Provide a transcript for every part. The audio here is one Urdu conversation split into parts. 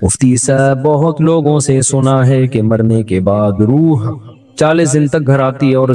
مفتی صاحب بہت لوگوں سے سنا ہے کہ مرنے کے بعد روح 40 دن تک گھر آتی ہے اور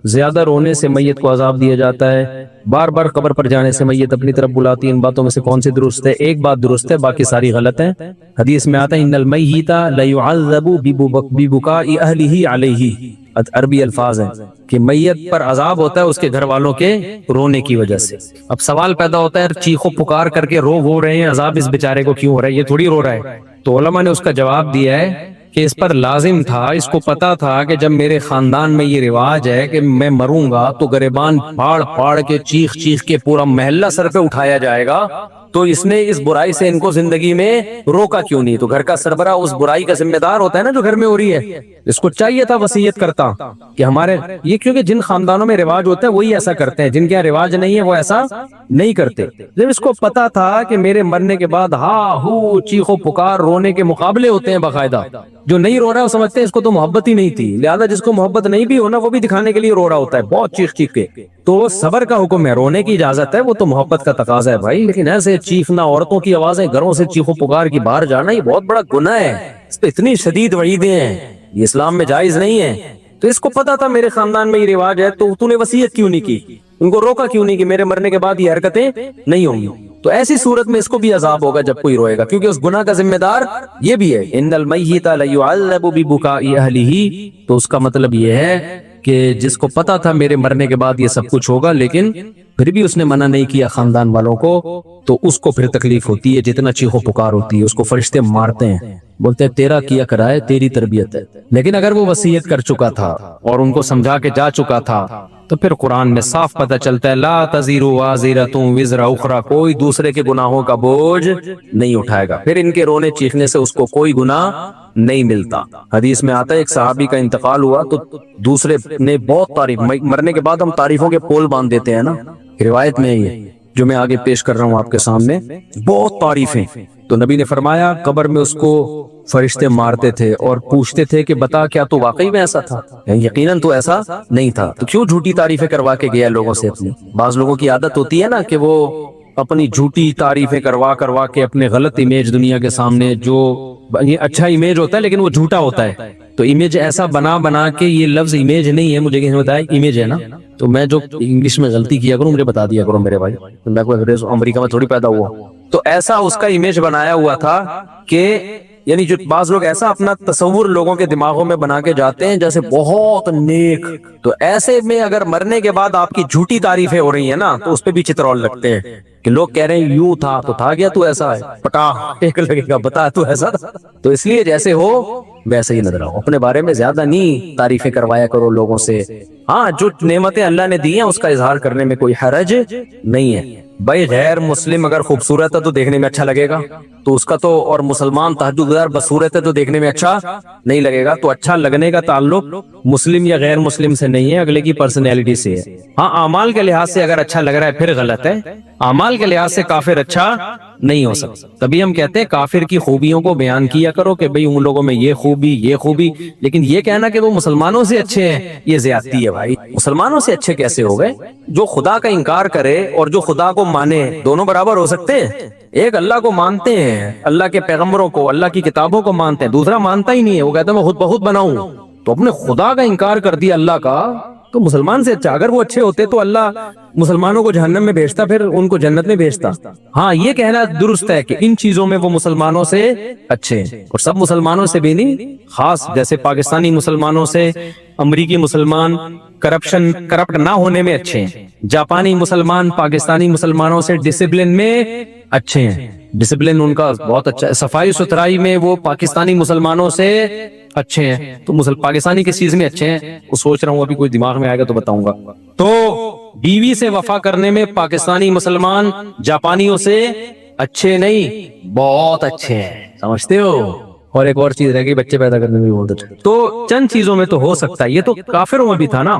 زیادہ رونے سے میت کو عذاب دیا جاتا ہے، بار بار قبر پر جانے سے میت اپنی طرف بلاتی ہے، ان باتوں میں سے کون سی درست ہے؟ ایک بات درست ہے، باقی ساری غلط ہیں۔ حدیث میں آتا ہے ان المیت لیعذب ببکاء اہلہ علیہ، عربی الفاظ ہیں کہ میت پر عذاب ہوتا ہے اس کے گھر والوں کے رونے کی وجہ سے۔ اب سوال پیدا ہوتا ہے چیخو پکار کر کے رو رہے ہیں، عذاب اس بیچارے کو کیوں ہو رہا ہے؟ یہ تھوڑی رو رہا ہے۔ تو علماء نے اس کا جواب دیا ہے کہ اس پر لازم تھا، اس کو پتا تھا کہ جب میرے خاندان میں یہ رواج ہے کہ میں مروں گا تو گریبان پھاڑ پھاڑ کے چیخ چیخ کے پورا محلہ سر پہ اٹھایا جائے گا، تو اس نے اس برائی سے ان کو زندگی میں روکا کیوں نہیں؟ تو گھر کا سربراہ اس برائی کا ذمہ دار ہوتا ہے نا جو گھر میں ہو رہی ہے، اس کو چاہیے تھا وصیت کرتا کہ ہمارے یہ، کیونکہ جن خاندانوں میں رواج ہوتا ہے وہی ایسا کرتے ہیں، جن کے یہاں رواج نہیں ہے وہ ایسا نہیں کرتے۔ جب اس کو پتا تھا کہ میرے مرنے کے بعد ہا ہو چیخو پکار رونے کے مقابلے ہوتے ہیں باقاعدہ، جو نہیں رو رہا ہے وہ سمجھتے ہیں اس کو تو محبت ہی نہیں تھی، لہذا جس کو محبت نہیں بھی ہونا وہ بھی دکھانے کے لیے رو رہا ہوتا ہے بہت چیخ چیخ کے۔ تو صبر کا حکم ہے، رونے کی اجازت ہے، وہ تو محبت کا تقاضا ہے بھائی، لیکن ایسے چیخنا، عورتوں کی آوازیں گھروں سے چیخو پکار کی باہر جانا، یہ بہت بڑا گناہ ہے، اس پہ اتنی شدید وعیدیں ہیں، یہ اسلام میں جائز نہیں ہے۔ تو اس کو پتا تھا میرے خاندان میں یہ رواج ہے، تو نے وصیت کیوں نہیں کی؟ ان کو روکا کیوں نہیں کہ میرے مرنے کے بعد یہ حرکتیں نہیں ہوں گی؟ تو ایسی صورت میں اس کو بھی عذاب ہوگا جب کوئی روئے گا، کیونکہ اس گناہ کا ذمہ دار یہ بھی ہے۔ ان المیت لیعذب ببکاء اہلہ، تو اس کا مطلب یہ ہے کہ جس کو پتا تھا میرے مرنے کے بعد یہ سب کچھ ہوگا لیکن پھر بھی اس نے منع نہیں کیا خاندان والوں کو، تو اس کو پھر تکلیف ہوتی ہے، جتنا چیخو پکار ہوتی ہے، اس کو فرشتے مارتے ہیں، بولتے ہیں تیرا کیا کرائے، تیری تربیت ہے۔ لیکن اگر وہ وصیت کر چکا تھا اور ان کو سمجھا کے جا چکا تھا تو پھر قرآن میں صاف پتہ چلتا ہے لا تزر وازرۃ وزر اخری، کوئی دوسرے کے گناہوں کا بوجھ نہیں اٹھائے گا، پھر ان کے رونے چیخنے سے اس کو کوئی گناہ نہیں ملتا۔ حدیث میں آتا ہے ایک صحابی کا انتقال ہوا تو دوسرے نے بہت تعریف، مرنے کے بعد ہم تعریفوں کے پول باندھ دیتے ہیں نا، روایت میں یہ جو میں آگے پیش کر رہا ہوں آپ کے سامنے، بہت تعریفیں۔ تو نبی نے فرمایا قبر میں اس کو فرشتے مارتے تھے اور پوچھتے تھے کہ بتا کیا تو واقعی میں ایسا تھا؟ یقیناً تو ایسا نہیں تھا، تو کیوں جھوٹی تعریفیں کروا کے گیا لوگوں سے اپنی؟ بعض لوگوں کی عادت ہوتی ہے نا کہ وہ اپنی جھوٹی تعریفیں کروا کے اپنے غلط امیج دنیا کے سامنے، جو یہ اچھا امیج ہوتا ہے لیکن وہ جھوٹا ہوتا ہے، تو امیج ایسا بنا کے، یہ لفظ امیج نہیں ہے، مجھے کسی نے بتایا امیج ہے نا، تو میں جو انگلش میں غلطی کیا کروں مجھے بتا دیا کرو میرے بھائی، میں کوئی انگریز امریکہ میں تھوڑی پیدا ہوا۔ تو ایسا اس کا امیج بنایا ہوا تھا کہ یعنی جو بعض لوگ ایسا اپنا تصور لوگوں کے دماغوں میں بنا کے جاتے ہیں جیسے بہت نیک، تو ایسے میں اگر مرنے کے بعد آپ کی جھوٹی تعریفیں ہو رہی ہیں نا تو اس پہ بھی چترول لگتے ہیں کہ لوگ کہہ رہے ہیں یوں تھا تو تھا، گیا تو ایسا ہے، پٹا ایک لگے گا بتا تو ایسا تھا۔ تو اس لیے جیسے ہو ویسے ہی نظر آؤ، اپنے بارے میں زیادہ نہیں تعریفیں کروایا کرو لوگوں سے۔ ہاں جو نعمتیں اللہ نے دی ہیں اس کا اظہار کرنے میں کوئی حرج نہیں ہے بھائی۔ غیر مسلم اگر خوبصورت ہے تو دیکھنے میں اچھا لگے گا تو اس کا تو، اور مسلمان تہجد گزار بدصورت ہے تو دیکھنے میں اچھا نہیں لگے گا۔ تو اچھا لگنے کا تعلق مسلم یا غیر مسلم سے نہیں ہے، اگلے کی پرسنالٹی سے ہے۔ ہاں اعمال کے لحاظ سے اگر اچھا لگ رہا ہے پھر غلط ہے، اعمال کے لحاظ سے کافر اچھا نہیں ہو سکتا۔ تبھی ہم کہتے ہیں کافر کی خوبیوں کو بیان کیا کرو کہ بھئی ان لوگوں میں یہ خوبی، لیکن یہ کہنا کہ وہ مسلمانوں سے اچھے ہیں یہ زیادتی ہے بھائی۔ مسلمانوں سے اچھے کیسے ہو گئے؟ جو خدا کا انکار کرے اور جو خدا کو مانے دونوں برابر ہو سکتے ہیں؟ ایک اللہ کو مانتے ہیں، اللہ کے پیغمبروں کو، اللہ کی کتابوں کو مانتے ہیں، دوسرا مانتا ہی نہیں ہے، وہ کہتا ہے میں خود بخود بناؤں، تو اپنے خدا کا انکار کر دیا اللہ کا، تو مسلمان سے اچھا۔ اگر وہ اچھے ہوتے تو اللہ مسلمانوں کو جہنم میں بھیجتا پھر ان کو جنت میں بھیجتا۔ ہاں یہ کہنا درست ہے کہ ان چیزوں میں وہ مسلمانوں سے اچھے ہیں، اور سب مسلمانوں سے بھی نہیں، خاص جیسے پاکستانی مسلمانوں سے امریکی مسلمان کرپٹ نہ ہونے میں اچھے ہیں، جاپانی مسلمان پاکستانی مسلمانوں سے ڈسپلن میں اچھے ہیں، ڈسپلن ان کا بہت اچھا ہے، صفائی ستھرائی میں وہ پاکستانی مسلمانوں سے اچھے ہیں۔ تو پاکستانی کس چیز میں اچھے ہیں وہ سوچ رہا ہوں، ابھی کوئی دماغ میں آئے گا تو بتاؤں گا۔ تو بیوی سے وفا کرنے میں پاکستانی مسلمان جاپانیوں سے اچھے نہیں، بہت اچھے ہیں، سمجھتے ہو؟ اور ایک اور چیز رہ گئی، بچے پیدا کرنے میں بھی بہت اچھے۔ تو چند چیزوں میں تو ہو سکتا ہے، یہ تو کافروں میں بھی تھا نا۔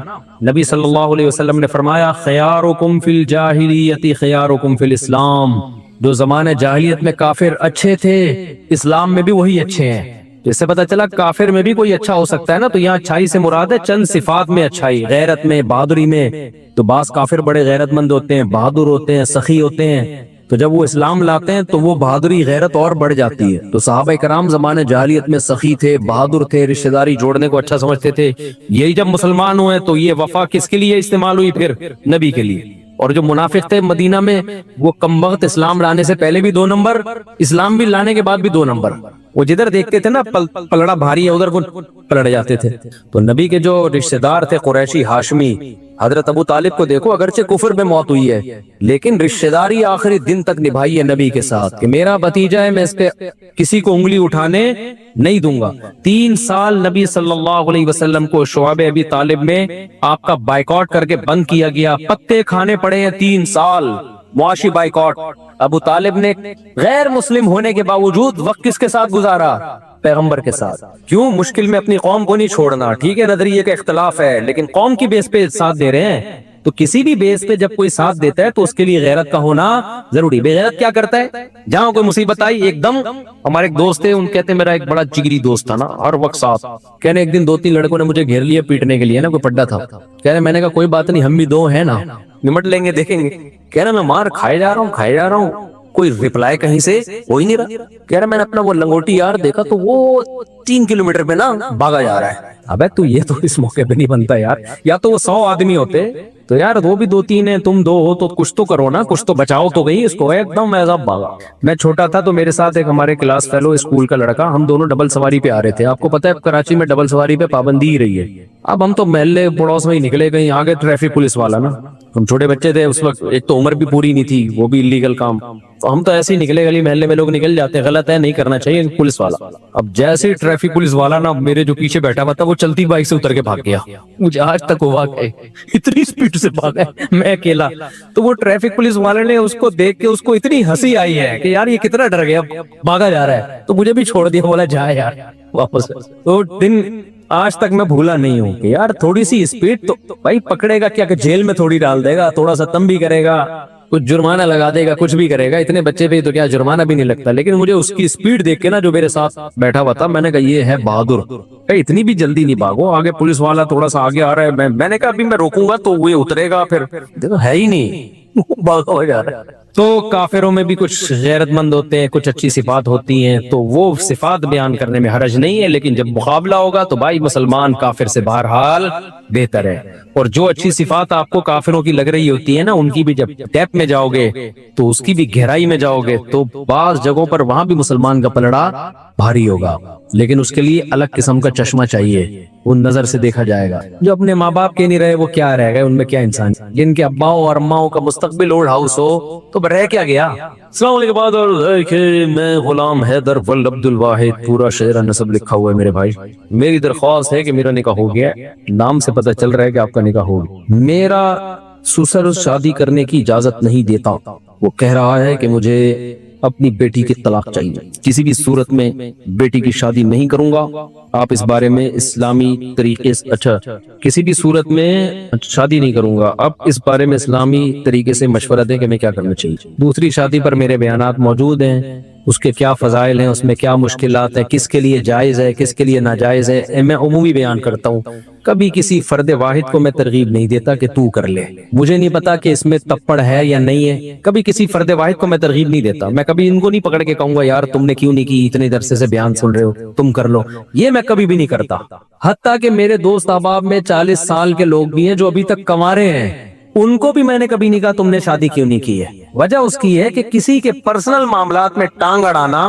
نبی صلی اللہ علیہ وسلم نے فرمایا خیارکم فی الجاہلیت خیارکم فی الاسلام، جو زمانے جاہلیت میں کافر اچھے تھے اسلام میں بھی وہی اچھے ہیں۔ جس سے پتا چلا کافر میں بھی کوئی اچھا ہو سکتا ہے نا، تو یہاں اچھائی سے مراد ہے چند صفات میں اچھائی، غیرت میں، بہادری میں۔ تو بعض کافر بڑے غیرت مند ہوتے ہیں، بہادر ہوتے ہیں، سخی ہوتے ہیں، تو جب وہ اسلام لاتے ہیں تو وہ بہادری غیرت اور بڑھ جاتی ہے. تو صحابہ کرام زمانے جاہلیت میں سخی تھے, بہادر تھے, رشتہ داری جوڑنے کو اچھا سمجھتے تھے. یہی جب مسلمان ہوئے تو یہ وفا کس کے لیے استعمال ہوئی؟ پھر نبی کے لیے. اور جو منافق تھے مدینہ میں, وہ کم وقت اسلام لانے سے پہلے بھی 2 نمبر, اسلام بھی لانے کے بعد بھی 2 نمبر. وہ جدھر دیکھتے تھے نا پلڑا بھاری ہے ادھر کو پلٹ جاتے تھے. تو نبی کے جو رشتہ دار تھے قریشی ہاشمی, حضرت ابو طالب کو دیکھو, اگرچہ کفر میں موت ہوئی ہے لیکن رشتہ داری آخری دن تک نبھائی ہے نبی کے ساتھ کہ میرا بھتیجا ہے, میں اس پہ کسی کو انگلی اٹھانے نہیں دوں گا. 3 سال نبی صلی اللہ علیہ وسلم کو شعب ابی طالب میں آپ کا بائیکاٹ کر کے بند کیا گیا, پتے کھانے پڑے ہیں 3 سال, معاشی بائیکاٹ. ابو طالب نے غیر مسلم ہونے کے باوجود وقت کس کے ساتھ گزارا؟ پیغمبر کے ساتھ. کیوں؟ مشکل میں اپنی قوم کو نہیں چھوڑنا. ٹھیک ہے نظریے کا اختلاف ہے لیکن قوم کی بیس پہ ساتھ دے رہے ہیں. تو کسی بھی بیس پہ جب کوئی ساتھ دیتا ہے تو اس کے لیے غیرت کا ہونا ضروری. بے غیرت کیا کرتا ہے؟ جہاں کوئی مصیبت آئی ایک دم, ہمارے ایک دوست تھے, ان کہتے ہیں میرا ایک بڑا جگری دوست تھا نا, ہر وقت ساتھ. کہنے ایک دن 2-3 لڑکوں نے مجھے گھیر لیا پیٹنے کے لیے نا, کوئی پڈا تھا. کہہ رہے میں نے کہا کوئی بات نہیں, ہم بھی 2 ہیں نا, نمٹ لیں گے, دیکھیں گے. کہہ رہا میں مار کھائے جا رہا ہوں, کوئی ریپلائی کہیں سے ہو ہی نہیں رہا. کہہ رہا میں نے اپنا وہ لنگوٹی یار دیکھا تو وہ 3 کلومیٹر پہ نا بھاگا جا رہا ہے. ابے تو یہ تو اس موقع پہ نہیں بنتا یار, یا تو وہ 100 آدمی ہوتے تو یار وہ بھی 2-3 ہیں, تم 2 ہو تو کچھ تو کرو نا, کچھ تو بچاؤ تو گئی اس کو. ایک دم ایسا بھاگا. میں چھوٹا تھا تو میرے ساتھ ایک ہمارے کلاس فیلو اسکول کا لڑکا, ہم دونوں ڈبل سواری پہ آ رہے تھے. آپ کو پتا ہے کراچی میں ڈبل سواری پہ پابندی ہی رہی ہے. اب ہم تو محلے پڑوس میں ہی نکلے, کہیں آگے ٹریفک پولیس والا نا, ہم چھوٹے بچے تھے اس وقت, ایک تو عمر بھی پوری نہیں تھی, وہ بھی انلیگل کام. تو ہم تو ایسے ہی نکلے, گلی محلے میں لوگ نکل جاتے ہیں, غلط ہے نہیں کرنا چاہیے. پولیس والا, اب جیسے ٹریفک پولیس والا نا میرے جو پیچھے بیٹھا ہوا تھا وہ چلتی بائک سے اتر کے بھاگ گیا. مجھے آج تک وہ واقع ہے, اتنی سپیڈ سے بھاگا میں اکیلا. تو وہ ٹریفک پولیس والے نے اس کو دیکھ کے اس کو اتنی ہنسی آئی ہے کہ یار یہ کتنا ڈر گیا, بھاگا جا رہا ہے. تو مجھے بھی چھوڑ دیا, بولا جا یار واپس. تو دن آج تک میں بھولا نہیں ہوں کہ یار تھوڑی سی اسپیڈ تو بھائی پکڑے گا کیا, کہ جیل میں تھوڑی ڈال دے گا, تھوڑا سا تم بھی کرے گا, کچھ جرمانہ لگا دے گا, کچھ بھی کرے گا. اتنے بچے پہ تو کیا جرمانہ بھی نہیں لگتا. لیکن مجھے اس کی اسپیڈ دیکھ کے نا جو میرے ساتھ بیٹھا ہوا تھا, میں نے کہا یہ ہے بہادر, اتنی بھی جلدی نہیں بھاگو, آگے پولیس والا تھوڑا سا آگے آ رہا ہے. میں نے کہا ابھی میں روکوں گا تو وہ اترے گا, پھر دیکھو ہے ہی نہیں, بھاگا ہو جا رہا ہے. تو کافروں میں بھی کچھ غیرت مند ہوتے ہیں, کچھ اچھی صفات ہوتی ہیں, تو وہ صفات بیان کرنے میں حرج نہیں ہے. لیکن جب مقابلہ ہوگا تو بھائی مسلمان کافر سے بہرحال بہتر ہے. اور جو اچھی صفات آپ کو کافروں کی لگ رہی ہوتی ہے نا, ان کی بھی جب ڈیپ میں جاؤ گے تو اس کی بھی گہرائی میں جاؤ گے تو بعض جگہوں پر وہاں بھی مسلمان کا پلڑا بھاری ہوگا. لیکن اس کے لیے الگ قسم کا چشمہ چاہیے, ان نظر سے دیکھا جائے گا. جو اپنے ماں باپ کے نہیں رہے وہ کیا رہ گئے, ان میں کیا انسان. جن کے اباؤں اور اماؤں کا مستقبل اولڈ ہاؤس ہو تو رہ کیا گیا. السلام علیکم. بعد اور میں غلام حیدر ول عبد الواحد, پورا شہر نسب لکھا ہوا ہے میرے بھائی. میری درخواست ہے کہ میرا نکاح ہو گیا, نام سے پتہ چل رہا ہے کہ آپ کا نکاح ہو گیا. میرا سسر شادی کرنے کی اجازت نہیں دیتا, وہ کہہ رہا ہے کہ مجھے اپنی بیٹی کی طلاق چاہیے, کسی بھی صورت میں بیٹی کی شادی نہیں کروں گا. آپ اس بارے میں اسلامی طریقے سے, اچھا کسی بھی صورت میں شادی نہیں کروں گا, آپ اس بارے میں اسلامی طریقے سے مشورہ دیں کہ میں کیا کرنا چاہیے. دوسری شادی پر میرے بیانات موجود ہیں, اس کے کیا فضائل ہیں, اس میں کیا مشکلات ہیں, کس کے لیے جائز ہے کس کے لیے ناجائز ہے. میں عمومی بیان کرتا ہوں, کبھی کسی فرد واحد کو میں ترغیب نہیں دیتا کہ تو کر لے. مجھے نہیں پتا کہ اس میں تپڑ ہے یا نہیں ہے, کبھی کسی فرد واحد کو میں ترغیب نہیں دیتا. میں کبھی ان کو نہیں پکڑ کے کہوں گا یار تم نے کیوں نہیں کی, اتنے عرصے سے بیان سن رہے ہو تم کر لو, یہ میں کبھی بھی نہیں کرتا. حتیٰ کہ میرے دوست احباب میں 40 سال کے لوگ بھی ہیں جو ابھی تک کمارے ہیں, ان کو بھی میں نے کبھی نہیں کہا تم نے شادی کیوں نہیں کی ہے. وجہ اس کی ہے کہ کسی کے پرسنل معاملات میں ٹانگ اڑانا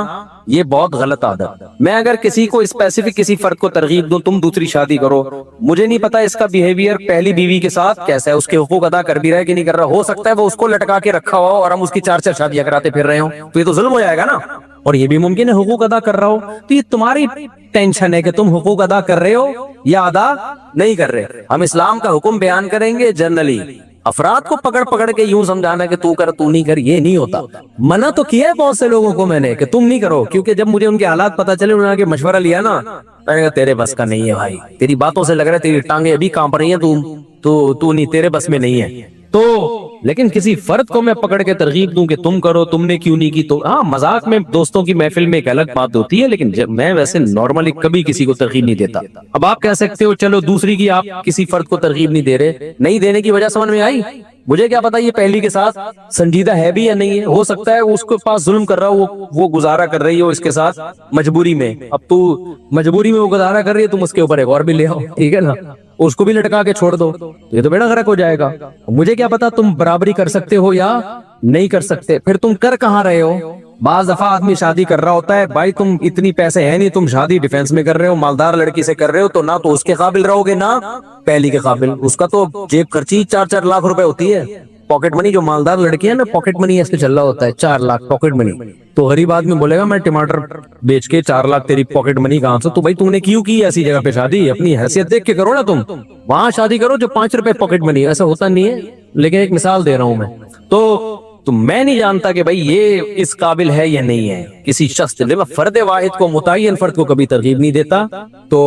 یہ بہت غلط عادت. میں اگر کسی کو اسپیسیفک کسی فرد کو ترغیب دوں تم دوسری شادی کرو, مجھے نہیں پتا اس کا بیہیویئر پہلی بیوی کے ساتھ کیسا ہے, اس کے حقوق ادا کر بھی رہا ہے کہ نہیں کر رہا. ہو سکتا ہے وہ اس کو لٹکا کے رکھا ہو اور ہم اس کی 4 شادیاں کراتے پھر رہے ہوں, تو یہ تو ظلم ہو جائے گا نا. اور یہ بھی ممکن ہے حقوق ادا کر رہا ہو, تو یہ تمہاری ٹینشن ہے کہ تم حقوق ادا کر رہے ہو یا ادا نہیں کر رہے. ہم اسلام کا حکم بیان کریں گے جنرلی, افراد کو پکڑ پکڑ کے یوں سمجھانا کہ تو کر تو نہیں کر, یہ نہیں ہوتا. منع تو کیا ہے بہت سے لوگوں کو میں نے کہ تم نہیں کرو, کیونکہ جب مجھے ان کے حالات پتا چلے, انہوں نے مشورہ لیا نا, میں نے کہا تیرے بس کا نہیں ہے بھائی, تیری باتوں سے لگ رہا ہے تیری ٹانگیں ابھی کانپ رہی ہیں, تو نہیں, تیرے بس میں نہیں ہے. تو لیکن کسی فرد کو میں پکڑ کے ترغیب دوں کہ تم کرو, تم نے کیوں نہیں کی, تو ہاں مذاق میں دوستوں کی محفل میں ایک الگ بات ہوتی ہے, لیکن میں ویسے نارملی کبھی کسی کو ترغیب نہیں دیتا. اب آپ کہہ سکتے ہو چلو دوسری کی آپ کسی فرد کو ترغیب نہیں دے رہے, نہیں دینے کی وجہ سمجھ میں آئی, مجھے کیا پتا یہ پہلی کے ساتھ سنجیدہ ہے بھی یا نہیں ہے, ہو سکتا ہے اس کے پاس ظلم کر رہا ہو, وہ گزارا کر رہی ہو اس کے ساتھ مجبوری میں. اب تو مجبوری میں وہ گزارا کر رہی ہے, تم اس کے اوپر ایک اور بھی لے آؤ, ٹھیک ہے نا, اس کو بھی لٹکا کے چھوڑ دو, یہ تو بیڑا غرق ہو جائے گا. مجھے کیا پتا تم برابری کر سکتے ہو یا نہیں کر سکتے, پھر تم کر کہاں رہے ہو. بعض دفعہ آدمی شادی کر رہا ہوتا ہے, بھائی تم اتنی پیسے ہیں نہیں, تم شادی ڈیفینس میں کر رہے ہو, مالدار لڑکی سے کر رہے ہو, تو نہ تو اس کے قابل رہو گے نہ پہلی کے قابل. اس کا تو جیب خرچی 4-4 لاکھ روپے ہوتی ہے, پاکٹ منی. جو مالدار لڑکی ہے نا, پاکٹ منی اس پہ چل رہا ہوتا ہے 4 لاکھ پاکٹ منی. تو غریب آدمی بولے گا میں ٹماٹر بیچ کے 4 لاکھ تیری پاکٹ منی کہاں سے؟ تو بھائی تم نے کیوں کی ایسی جگہ پہ شادی؟ اپنی حیثیت دیکھ کے کرو نا, تم وہاں شادی کرو جو 5 روپے پاکٹ منی. ایسا ہوتا نہیں ہے, لیکن ایک مثال دے رہا ہوں میں. تو میں نہیں جانتا کہ بھائی یہ اس قابل ہے یا نہیں ہے. کسی شخص میں فرد واحد کو, متعین فرد کو کبھی ترغیب نہیں دیتا. تو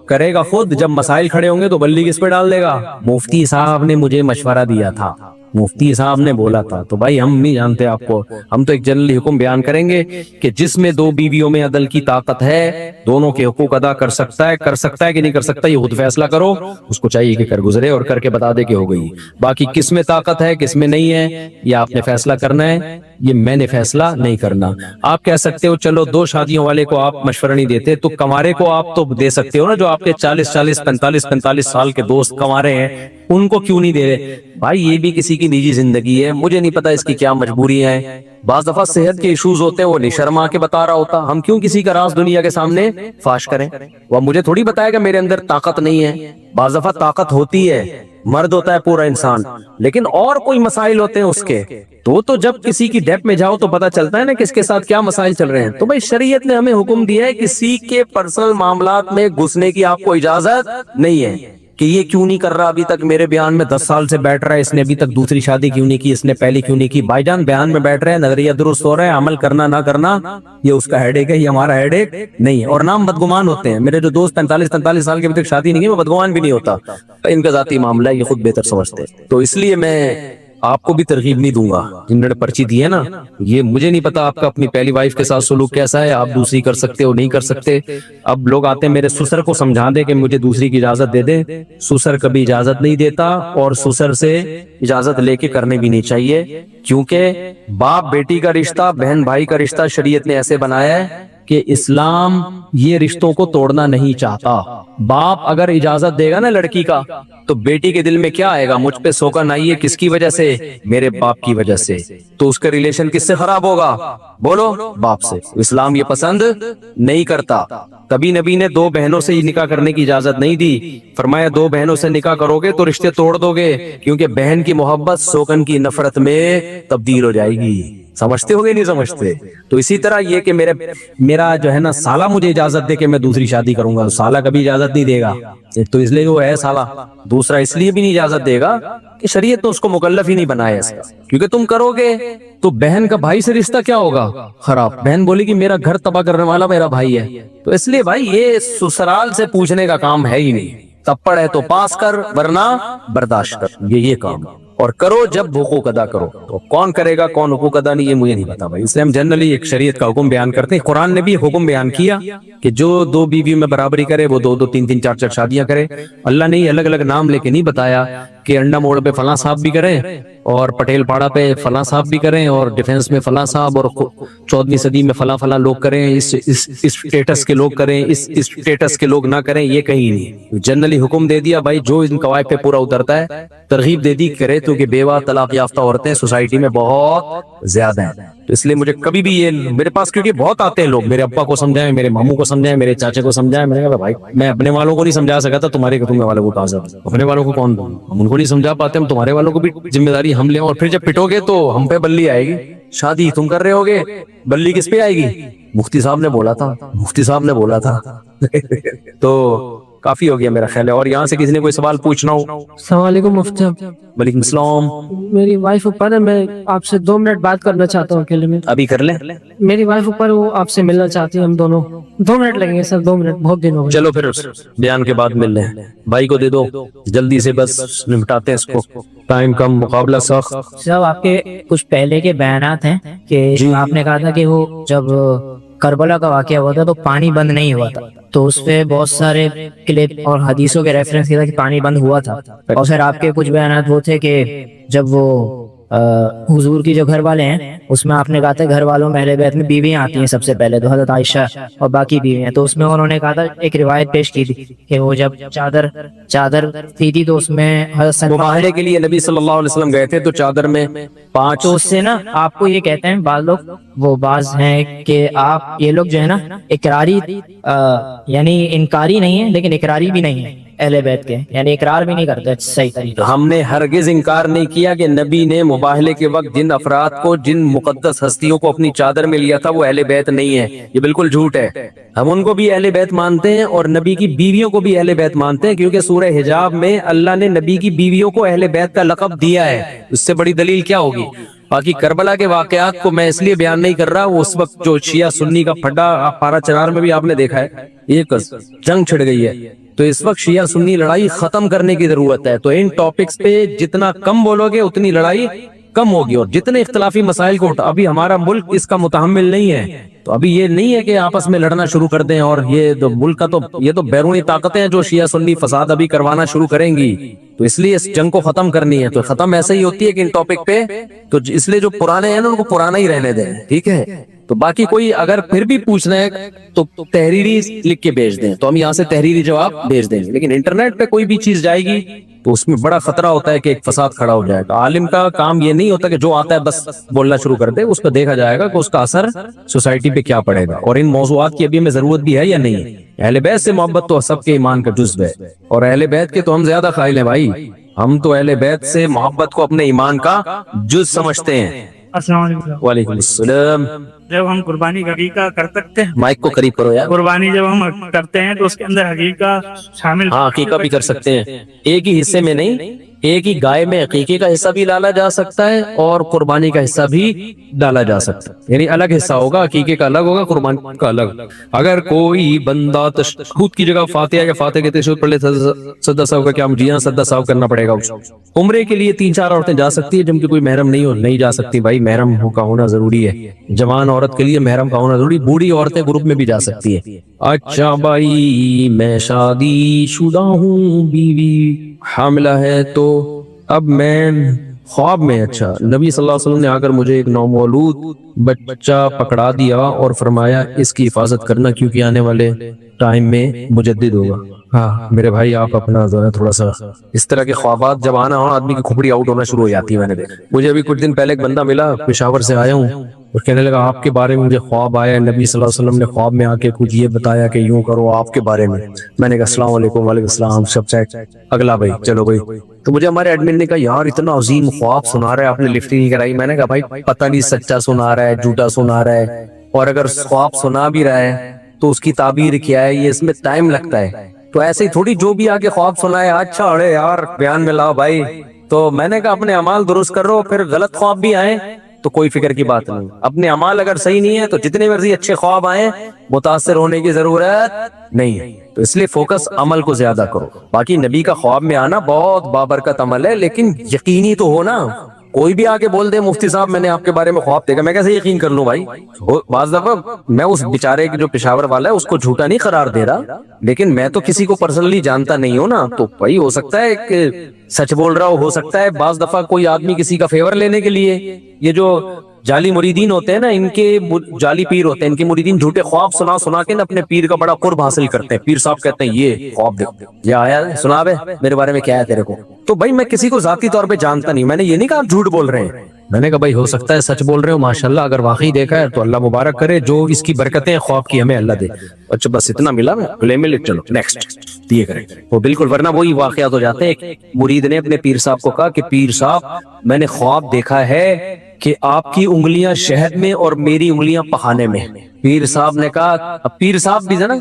کرے گا خود, جب مسائل کھڑے ہوں گے تو بلی کس پہ ڈال دے گا. مفتی صاحب نے مجھے مشورہ دیا تھا, مفتی صاحب نے بولا تھا. تو بھائی ہم نہیں جانتے آپ کو, ہم تو ایک جنرلی حکم بیان کریں گے کہ جس میں 2 بیویوں میں عدل کی طاقت ہے, دونوں کے حقوق ادا کر سکتا ہے کہ نہیں کر سکتا, یہ خود فیصلہ کرو. اس کو چاہیے کہ کر گزرے اور کر کے بتا دے کہ ہو گئی. باقی کس میں طاقت ہے کس میں نہیں ہے, یہ آپ نے فیصلہ کرنا ہے, یہ میں نے فیصلہ نہیں کرنا. آپ کہہ سکتے ہو چلو 2 شادیوں والے کو آپ مشورہ نہیں دیتے, تو کنوارے کو آپ تو دے سکتے ہو نا, جو آپ کے 40 سال کے دوست کنوارے ہیں, ان کو کیوں نہیں دے رہے؟ بھائی یہ بھی کسی کی نجی زندگی ہے, مجھے نہیں پتا اس کی کیا مجبوریاں ہیں. بعض دفعہ صحت کے ایشوز ہوتے ہیں, وہ نہیں شرما کے بتا رہا ہوتا. ہم کیوں کسی کا راز دنیا کے سامنے فاش کریں؟ وہ مجھے تھوڑی بتائے گا میرے اندر طاقت نہیں ہے. بعض دفعہ طاقت ہوتی ہے, مرد ہوتا ہے پورا انسان, لیکن اور کوئی مسائل ہوتے ہیں اس کے. تو جب کسی کی ڈیپ میں جاؤ تو پتا چلتا ہے نا کس کے ساتھ کیا مسائل چل رہے ہیں. تو بھائی شریعت نے ہمیں حکم دیا ہے کسی کے پرسنل معاملات میں گھسنے کی آپ کو اجازت نہیں ہے. کہ یہ کیوں نہیں کر رہا ابھی تک میرے بیان میں 10 سال سے بیٹھ رہا ہے, اس نے ابھی تک دوسری شادی کیوں نہیں کی, اس نے پہلی کیوں نہیں کی. بھائی جان بیان میں بیٹھ رہے ہیں, نظریہ درست ہو رہا ہے, عمل کرنا نہ کرنا یہ اس کا ہیڈیک ہے, یہ ہمارا ہیڈیک نہیں ہے. اور نام بدگمان ہوتے ہیں. میرے جو دوست 45 سال کے ابھی تک شادی نہیں کی, وہ بدگمان بھی نہیں ہوتا, ان کا ذاتی معاملہ ہے, یہ خود بہتر سمجھتے ہیں. تو اس لیے میں آپ کو بھی ترغیب نہیں دوں گا. جن نے پرچی دی ہے نا, یہ مجھے نہیں پتا آپ کا اپنی پہلی وائف کے ساتھ سلوک کیسا ہے, آپ دوسری کر سکتے ہو نہیں کر سکتے. اب لوگ آتے ہیں میرے سسر کو سمجھا دے کہ مجھے دوسری کی اجازت دے دے. سسر کبھی اجازت نہیں دیتا, اور سسر سے اجازت لے کے کرنے بھی نہیں چاہیے, کیونکہ باپ بیٹی کا رشتہ, بہن بھائی کا رشتہ شریعت نے ایسے بنایا ہے کہ اسلام یہ رشتوں کو توڑنا نہیں چاہتا. باپ اگر اجازت دے گا نا لڑکی کا, تو بیٹی کے دل میں کیا آئے گا, مجھ پہ سوکن آئی ہے کس کی وجہ سے, میرے باپ کی وجہ سے. تو اس کا ریلیشن کس سے خراب ہوگا, بولو, باپ سے. اسلام یہ پسند نہیں کرتا. کبھی نبی نے 2 بہنوں سے نکاح کرنے کی اجازت نہیں دی. فرمایا 2 بہنوں سے نکاح کرو گے تو رشتے توڑ دو گے, کیونکہ بہن کی محبت سوکن کی نفرت میں تبدیل ہو جائے گی. سمجھتے ہو گے نہیں سمجھتے؟ تو اسی طرح یہ کہ میرا جو ہے نا سالہ مجھے اجازت دے کہ میں دوسری شادی کروں گا, سالہ کبھی اجازت نہیں دے گا. تو اس لیے وہ ہے سالہ. دوسرا اس لیے بھی نہیں اجازت دے گا کہ شریعت تو اس کو مکلف ہی نہیں بنایا اس کا, کیونکہ تم کرو گے تو بہن کا بھائی سے رشتہ کیا ہوگا, خراب. بہن بولی کہ میرا گھر تباہ کرنے والا میرا بھائی ہے. تو اس لیے بھائی یہ سسرال سے پوچھنے کا کام ہے ہی نہیں. تپڑ ہے تو پاس کر, ورنہ برداشت کر, یہ کام. اور کرو جب حقوق ادا کرو. تو کون کرے گا کون حقوق ادا نہیں, یہ مجھے نہیں پتا بھائی. اس لیے ہم جنرلی ایک شریعت کا حکم بیان کرتے ہیں. قرآن نے بھی حکم بیان کیا کہ جو 2 بیویوں میں برابری کرے وہ 2 3 4 شادیاں کرے. اللہ نے الگ الگ نام لے کے نہیں بتایا کہ انڈا موڑ پہ فلاں صاحب بھی کریں, اور پٹیل پاڑا پہ فلاں صاحب بھی کریں, اور ڈیفنس میں فلاں صاحب, اور 14ویں صدی میں فلاں لوگ کریں, اس اسٹیٹس کے لوگ کریں, اس اسٹیٹس کے لوگ نہ کریں. یہ کہیں نہیں, جنرلی حکم دے دیا بھائی جو ان قواعد پہ پورا اترتا ہے ترغیب دے دی کرے, کیونکہ بیوہ طلاق یافتہ عورتیں سوسائٹی میں بہت زیادہ ہیں. تو اس لیے مجھے کبھی بھی یہ میرے پاس, کیونکہ بہت آتے ہیں لوگ, میرے ابا کو سمجھائیں, میرے ماموں کو سمجھائیں, میرے چاچے کو سمجھائیں. میں نے کہا بھائی میں اپنے والوں کو نہیں سمجھا سکا تھا, تمہارے والوں کو کہاں سے, اپنے والوں کو کون, ہم ان کو نہیں سمجھا پاتے, ہم تمہارے والوں کو بھی ذمہ داری ہم لیں. اور پھر جب پٹو گے تو ہم پہ بلی آئے گی. شادی تم کر رہے ہوگے, بلی کس پہ آئے گی؟ مفتی صاحب نے بولا تھا. تو کافی ہو گیا میرا خیال ہے. اور یہاں سے کسی نے کوئی سوال پوچھنا ہو؟ السلام علیکم مفتی صاحب. وعلیکم السلام. میری وائف اوپر ہے, میں آپ سے 2 منٹ بات کرنا چاہتا ہوں اکیلے میں. ابھی کر لیں. میری وائف اوپر, وہ آپ سے ملنا چاہتی ہے. ہم دونوں 2 منٹ لگیں گے سر, 2 منٹ, بہت دن ہو گئے. چلو پھر بیان کے بعد مل لیں. بھائی کو دے دو جلدی سے, بس نمٹاتے ہیں اس کو, ٹائم کم, مقابلہ سخت. صاحب آپ کے کچھ پہلے کے بیانات ہیں کہ آپ نے کہا تھا کہ وہ جب کربلا کا واقعہ ہوا تھا تو پانی بند نہیں ہوا تھا, تو اس پہ بہت سارے کلپ اور حدیثوں کے ریفرنس کیا تھا کہ پانی بند ہوا تھا، اور پھر آپ کے کچھ بیانات وہ تھے کہ جب وہ حضور کی جو گھر والے ہیں اس میں آپ نے کہا تھا گھر والوں میں اہل بیت میں بیویاں آتی ہیں سب سے پہلے، تو حضرت عائشہ اور باقی بیویاں، تو اس میں انہوں نے کہا تھا ایک روایت پیش کی تھی کہ وہ جب چادر تھی تھی تو اس میں حضرت سلمان، مباہلے کے لیے نبی صلی اللہ علیہ وسلم گئے تھے تو چادر میں 5 تو اس سے نا آپ کو یہ کہتے ہیں بعض لوگ، وہ بعض ہیں کہ آپ یہ لوگ جو ہے نا اقراری یعنی انکاری نہیں ہے لیکن اقراری بھی نہیں ہے اہل بیت کے، یعنی اقرار بھی نہیں کرتے صحیح طریقے سے۔ ہم نے ہرگز انکار نہیں کیا کہ نبی نے مباہلے کے وقت جن افراد کو، جن مقدس ہستیوں کو اپنی چادر میں لیا تھا وہ اہل بیت نہیں ہے، یہ بالکل جھوٹ ہے۔ ہم ان کو بھی اہل بیت مانتے ہیں اور نبی کی بیویوں کو بھی اہل بیت مانتے ہیں، کیونکہ سورہ حجاب میں اللہ نے نبی کی بیویوں کو اہل بیت کا لقب دیا ہے، اس سے بڑی دلیل کیا ہوگی؟ باقی کربلا کے واقعات کو میں اس لیے بیان نہیں کر رہا، وہ اس وقت جو شیعہ سنی کا پھڈا پارا چنار میں بھی آپ نے دیکھا ہے، ایک جنگ چھڑ گئی ہے، تو اس وقت شیعہ سنی لڑائی ختم کرنے کی ضرورت ہے۔ تو ان ٹاپکس پہ جتنا کم بولو گے اتنی لڑائی کم ہوگی، اور جتنے اختلافی مسائل کو ابھی ہمارا ملک اس کا متحمل نہیں ہے، تو ابھی یہ نہیں ہے کہ آپس میں لڑنا شروع کر دیں، اور یہ تو ملک کا تو یہ تو بیرونی طاقتیں ہیں جو شیعہ سنی فساد ابھی کروانا شروع کریں گی، تو اس لیے اس جنگ کو ختم کرنی ہے۔ تو ختم ایسے ہی ہوتی ہے کہ ان ٹاپک پہ، تو اس لیے جو پرانے ہیں نا ان کو پرانا ہی رہنے دیں، ٹھیک ہے؟ تو باقی کوئی اگر پھر بھی پوچھنا ہے تو تحریری لکھ کے بھیج دیں، تو ہم یہاں سے تحریری جواب بھیج دیں گے، لیکن انٹرنیٹ پہ کوئی بھی چیز جائے گی تو اس میں بڑا خطرہ ہوتا ہے کہ ایک فساد کھڑا ہو جائے گا۔ عالم کا کام یہ نہیں ہوتا کہ جو آتا ہے بس بولنا شروع کر دے، اس پہ دیکھا جائے گا کہ اس کا اثر سوسائٹی پہ کیا پڑے گا، اور ان موضوعات کی ابھی ہمیں ضرورت بھی ہے یا نہیں ہے۔ اہل بیت سے محبت تو سب کے ایمان کا جزو ہے، اور اہل بیت کے تو ہم زیادہ قائل ہیں بھائی، ہم تو اہل بیت سے محبت کو اپنے ایمان کا جز سمجھتے ہیں۔ السلام علیکم۔ وعلیکم السلام۔ جب ہم قربانی کا عقیقہ کر سکتے ہیں، مائک کو قریب کرو یار۔ قربانی جب ہم کرتے ہیں تو اس کے اندر عقیقہ شامل، ہاں عقیقہ بھی کر سکتے ہیں، ایک ہی حصے میں نہیں، ایک ہی گائے میں عقیقے کا حصہ بھی ڈالا جا سکتا ہے اور قربانی کا حصہ بھی ڈالا جا سکتا ہے، یعنی الگ حصہ ہوگا، عقیقے کا الگ ہوگا، قربانی کا الگ۔ اگر کوئی بندہ تشہد کی جگہ فاتحہ یا فاتحہ کے تشہد پڑھ لے سجدہ سہو کا کیا جی ہاں سجدہ سہو کرنا پڑے گا اس کو۔ عمرے کے لیے 3-4 عورتیں جا سکتی ہیں جن کی کوئی محرم نہیں ہو، نہیں جا سکتی بھائی، محرم کا ہونا ضروری ہے، جوان عورت کے لیے محرم کا ہونا ضروری، بوڑھی عورتیں گروپ میں بھی جا سکتی ہیں۔ اچھا بھائی میں شادی شدہ ہوں، بیوی حاملہ ہے، تو اب میں خواب میں، اچھا نبی صلی اللہ علیہ وسلم نے آ کر مجھے ایک نومولود بچہ پکڑا دیا اور فرمایا اس کی حفاظت کرنا کیونکہ آنے والے ٹائم میں مجدد ہوگا۔ ہاں میرے بھائی آپ اپنا جو ہے تھوڑا سا اس طرح کے خوابات جب آنا ہو آدمی کی کھپڑی آؤٹ ہونا شروع ہو جاتی ہے۔ میں نے دیکھا، مجھے ابھی کچھ دن پہلے ایک بندہ ملا، پشاور سے آیا ہوں، اور کہنے لگا آپ کے بارے میں مجھے خواب آیا ہے، نبی صلی اللہ علیہ وسلم نے خواب میں آ کے کچھ یہ بتایا کہ یوں کرو آپ کے بارے میں۔ میں نے کہا السلام علیکم۔ وعلیکم السلام، سب چیک اگلا بھائی چلو بھائی۔ تو مجھے ہمارے ایڈمن نے کہا یار اتنا عظیم خواب سنا رہا ہے، آپ نے لفٹ ہی نہیں کرائی۔ میں نے کہا بھائی پتہ نہیں سچا سنا رہا ہے جھوٹا سنا رہا ہے، اور اگر خواب سنا بھی رہا ہے تو اس کی تعبیر کیا ہے، یہ اس میں ٹائم لگتا ہے۔ تو ایسے ہی تھوڑی جو بھی آگے خواب سنائے اچھا ارے یار بیان میں لاؤ بھائی۔ تو میں نے کہا اپنے اعمال درست کر رہو، پھر غلط خواب بھی آئے تو کوئی فکر کی بات نہیں، اپنے اعمال اگر صحیح نہیں ہے تو جتنے مرضی اچھے خواب آئیں متاثر ہونے کی ضرورت نہیں ہے۔ تو اس لیے فوکس عمل کو زیادہ کرو۔ باقی نبی کا خواب میں آنا بہت بابرکت عمل ہے، لیکن یقینی تو ہو نا۔ کوئی بھی آگے بول دے مفتی صاحب میں نے آپ کے بارے میں خواب دیکھا، میں کیسے یقین کر لوں بھائی؟ بعض دفعہ میں اس بیچارے کی جو پشاور والا ہے اس کو جھوٹا نہیں قرار دے رہا، لیکن میں تو کسی کو پرسنلی جانتا نہیں ہوں نا، تو بھائی ہو سکتا ہے کہ سچ بول رہا ہو سکتا ہے بعض دفعہ کوئی آدمی کسی کا فیور لینے کے لیے، یہ جو جعلی مریدین ہوتے ہیں نا، ان کے جعلی پیر ہوتے ہیں، ان کے مریدین جھوٹے خواب سنا سنا کے نا اپنے پیر کا بڑا قرب حاصل کرتے ہیں۔ پیر صاحب کہتے ہیں یہ خواب دیکھو، یہ آیا سنا بے میرے بارے میں کیا ہے تیرے کو۔ تو بھائی میں کسی کو ذاتی طور پہ جانتا نہیں، میں نے یہ نہیں کہا آپ جھوٹ بول رہے ہیں، میں نے کہا بھائی ہو سکتا ہے سچ بول رہے ہو، ماشاءاللہ اگر واقعی دیکھا ہے تو اللہ مبارک کرے، جو اس کی برکتیں خواب کی ہمیں اللہ دے۔ اچھا بس اتنا ملا، میں گلے میں چلو نیکسٹ دیے کریں وہ بالکل، ورنہ وہی واقعات ہو جاتے ہیں۔ ایک مرید نے اپنے پیر صاحب کو کہا کہ پیر صاحب میں نے خواب دیکھا ہے کہ آپ کی انگلیاں شہد میں اور میری انگلیاں پخانے میں۔ پیر صاحب نے کہا، اب پیر صاحب بھی نا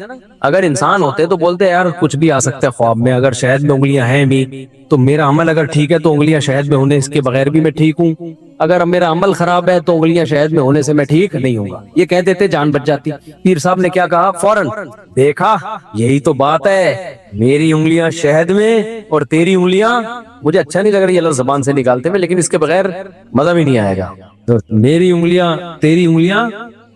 اگر انسان ہوتے تو بولتے یار کچھ بھی آ سکتا ہے خواب میں، اگر شہد میں انگلیاں ہیں بھی تو میرا عمل اگر ٹھیک ہے تو انگلیاں شہد میں ہونے اس کے بغیر بھی میں ٹھیک ہوں، اگر میرا عمل خراب ہے تو انگلیاں شہد میں ہونے سے میں ٹھیک نہیں ہوں گا۔ یہ کہہ دیتے جان بچ جاتی۔ پیر صاحب نے کیا کہا فوراً، دیکھا یہی تو بات ہے، میری انگلیاں شہد میں اور تیری انگلیاں، مجھے اچھا نہیں لگ رہی اللہ زبان سے نکالتے میں، لیکن اس کے بغیر مزہ بھی نہیں آئے گا۔ تو میری انگلیاں تیری انگلیاں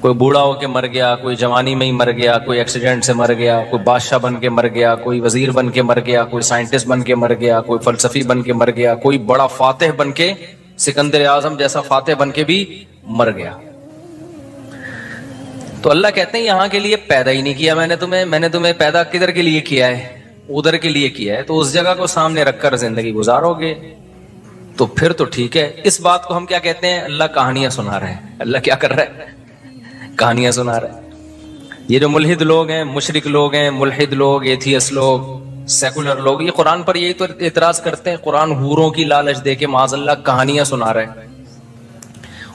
کوئی بوڑھا ہو کے مر گیا, کوئی جوانی میں ہی مر گیا, کوئی ایکسیڈنٹ سے مر گیا, کوئی بادشاہ بن کے مر گیا, کوئی وزیر بن کے مر گیا, کوئی سائنٹسٹ بن کے مر گیا, کوئی فلسفی بن کے مر گیا, کوئی بڑا فاتح بن کے, سکندر اعظم جیسا فاتح بن کے بھی مر گیا. تو اللہ کہتے ہیں یہاں کے لیے پیدا ہی نہیں کیا میں نے تمہیں پیدا کدھر کے لیے کیا ہے؟ ادھر کے لیے کیا ہے. تو اس جگہ کو سامنے رکھ کر زندگی گزارو گے تو پھر تو ٹھیک ہے. اس بات کو ہم کیا کہتے ہیں؟ اللہ کہانیاں سنا رہے ہیں. اللہ کیا کر رہا ہے؟ کہانیاں سنا رہے ہیں. یہ جو ملحد لوگ ہیں, مشرک لوگ ہیں, ملحد لوگ, ایتھیس لوگ, سیکولر لوگ, یہ قرآن پر یہی تو اعتراض کرتے ہیں. قرآن حوروں کی لالچ دے کے معاذ اللہ کہانیاں سنا رہے ہیں,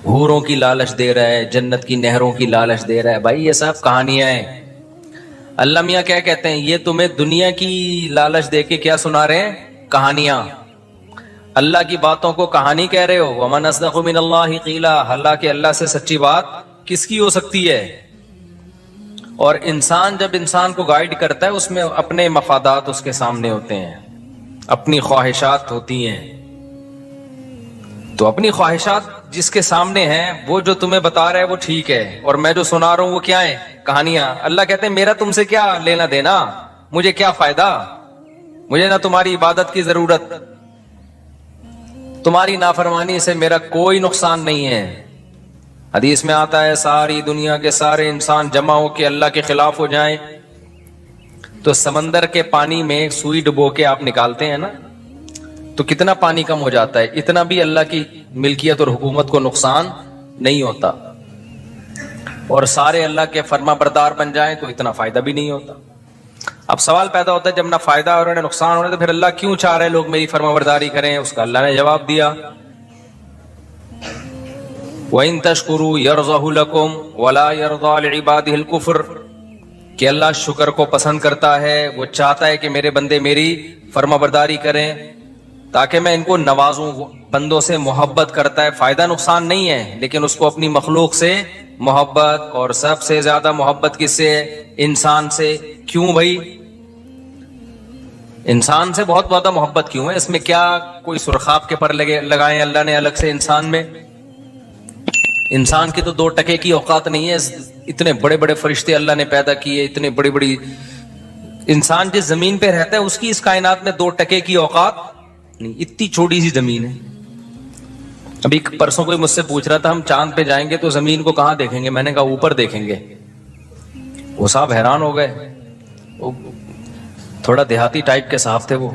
حوروں کی لالچ دے رہا ہے, جنت کی نہروں کی لالچ دے رہا ہے. بھائی یہ سب کہانیاں ہیں. اللہ میاں کیا کہتے ہیں؟ یہ تمہیں دنیا کی لالچ دے کے کیا سنا رہے ہیں؟ کہانیاں. اللہ کی باتوں کو کہانی کہہ رہے ہو. ومن اصدق من اللہ قیلا, حالانکہ اللہ سے سچی بات کس کی ہو سکتی ہے؟ اور انسان جب انسان کو گائیڈ کرتا ہے اس میں اپنے مفادات اس کے سامنے ہوتے ہیں, اپنی خواہشات ہوتی ہیں. تو اپنی خواہشات جس کے سامنے ہیں وہ جو تمہیں بتا رہا ہے وہ ٹھیک ہے, اور میں جو سنا رہا ہوں وہ کیا ہے؟ کہانیاں. اللہ کہتے ہیں میرا تم سے کیا لینا دینا, مجھے کیا فائدہ, مجھے نہ تمہاری عبادت کی ضرورت, تمہاری نافرمانی سے میرا کوئی نقصان نہیں ہے. حدیث میں آتا ہے ساری دنیا کے سارے انسان جمع ہو کے اللہ کے خلاف ہو جائیں تو سمندر کے پانی میں سوئی ڈبو کے آپ نکالتے ہیں نا, تو کتنا پانی کم ہو جاتا ہے. اتنا بھی اللہ کی ملکیت اور حکومت کو نقصان نہیں ہوتا. اور سارے اللہ کے فرما بردار بن جائیں تو اتنا فائدہ بھی نہیں ہوتا. اب سوال پیدا ہوتا ہے جب نہ فائدہ اور نہ نقصان ہو رہا ہے تو پھر اللہ کیوں چاہ رہے لوگ میری فرما برداری کریں؟ اس کا اللہ نے جواب دیا وَإِن تَشْكُرُوا يَرْضَهُ لَكُمْ وَلَا يَرْضَى لِعِبَادِهِ الْكُفْرَ, کہ اللہ شکر کو پسند کرتا ہے, وہ چاہتا ہے کہ میرے بندے میری فرما برداری کریں تاکہ میں ان کو نوازوں. بندوں سے محبت کرتا ہے, فائدہ نقصان نہیں ہے, لیکن اس کو اپنی مخلوق سے محبت, اور سب سے زیادہ محبت کس سے ہے؟ انسان سے. کیوں بھائی انسان سے بہت زیادہ محبت کیوں ہے؟ اس میں کیا کوئی سرخاب کے پر لگائے اللہ نے الگ سے انسان میں؟ انسان کی تو 2 ٹکے کی اوقات نہیں ہے. اتنے بڑے بڑے فرشتے اللہ نے پیدا کیے, اتنے بڑی بڑی. انسان جس زمین پہ رہتا ہے اس کی اس کائنات میں 2 ٹکے کی اوقات نہیں. اتنی چھوٹی سی زمین ہے. ابھی پرسوں کوئی مجھ سے پوچھ رہا تھا ہم چاند پہ جائیں گے تو زمین کو کہاں دیکھیں گے؟ میں نے کہا اوپر دیکھیں گے. وہ صاحب حیران ہو گئے. وہ تھوڑا دیہاتی ٹائپ کے صاحب تھے, وہ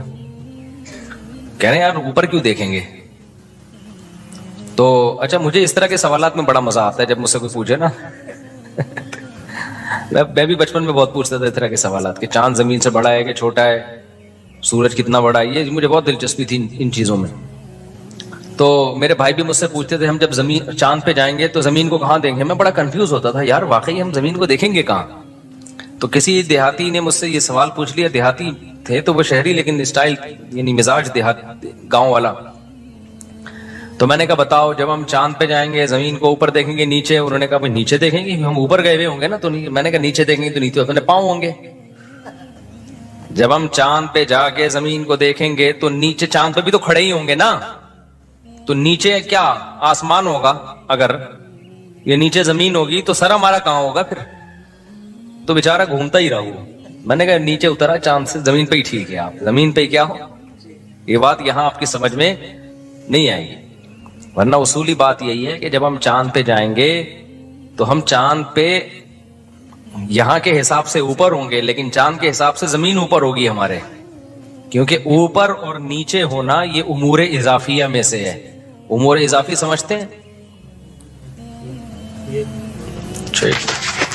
کہہ رہے ہیں یار اوپر کیوں دیکھیں گے؟ تو اچھا مجھے اس طرح کے سوالات میں بڑا مزہ آتا ہے جب مجھ سے کوئی پوچھے نا. میں بھی بچپن میں بہت پوچھتا تھا اس طرح کے سوالات کہ چاند زمین سے بڑا ہے کہ چھوٹا ہے, سورج کتنا بڑا ہے. یہ مجھے بہت دلچسپی تھی ان چیزوں میں. تو میرے بھائی بھی مجھ سے پوچھتے تھے ہم جب زمین چاند پہ جائیں گے تو زمین کو کہاں دیکھیں گے؟ میں بڑا کنفیوز ہوتا تھا یار واقعی ہم زمین کو دیکھیں گے کہاں؟ تو کسی دیہاتی نے مجھ سے یہ سوال پوچھ لیا. دیہاتی تھے تو وہ شہری لیکن اسٹائل یعنی مزاج گاؤں والا. تو میں نے کہا بتاؤ جب ہم چاند پہ جائیں گے زمین کو اوپر دیکھیں گے نیچے؟ انہوں نے کہا بھائی نیچے دیکھیں گے, ہم اوپر گئے ہوئے ہوں گے نا. تو میں نے کہا نیچے دیکھیں گے تو نیچے اپنے پاؤں ہوں گے. جب ہم چاند پہ جا کے زمین کو دیکھیں گے تو نیچے چاند پہ بھی تو کھڑے ہی ہوں گے نا. تو نیچے کیا آسمان ہوگا؟ اگر یہ نیچے زمین ہوگی تو سر ہمارا کہاں ہوگا پھر؟ تو بیچارہ گھومتا ہی رہا. میں نے کہا نیچے اترا چاند سے, زمین پہ ہی ٹھیک ہے, آپ زمین پہ ہی کیا ہو. یہ بات یہاں آپ کی سمجھ میں نہیں آئے گی, ورنہ اصولی بات یہی ہے کہ جب ہم چاند پہ جائیں گے تو ہم چاند پہ یہاں کے حساب سے اوپر ہوں گے, لیکن چاند کے حساب سے زمین اوپر ہوگی ہمارے, کیونکہ اوپر اور نیچے ہونا یہ امور اضافیہ میں سے ہے. امور اضافی سمجھتے ہیں؟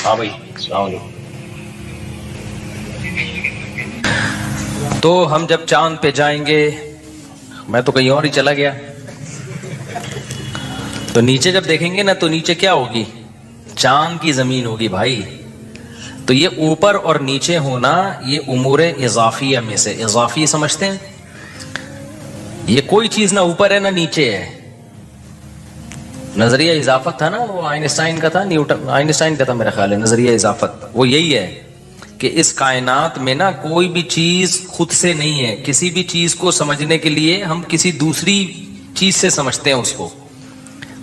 ہاں بھائی السلام علیکم. تو ہم جب چاند پہ جائیں گے, میں تو کہیں اور ہی چلا گیا, تو نیچے جب دیکھیں گے نا تو نیچے کیا ہوگی؟ چاند کی زمین ہوگی بھائی. تو یہ اوپر اور نیچے ہونا یہ امور اضافیہ میں سے. اضافی سمجھتے ہیں؟ یہ کوئی چیز نہ اوپر ہے نہ نیچے ہے. نظریہ اضافت تھا نا, وہ آئنسٹائن کا تھا, آئنسٹائن کا تھا میرا خیال ہے نظریہ اضافت. وہ یہی ہے کہ اس کائنات میں نا کوئی بھی چیز خود سے نہیں ہے. کسی بھی چیز کو سمجھنے کے لیے ہم کسی دوسری چیز سے سمجھتے ہیں اس کو.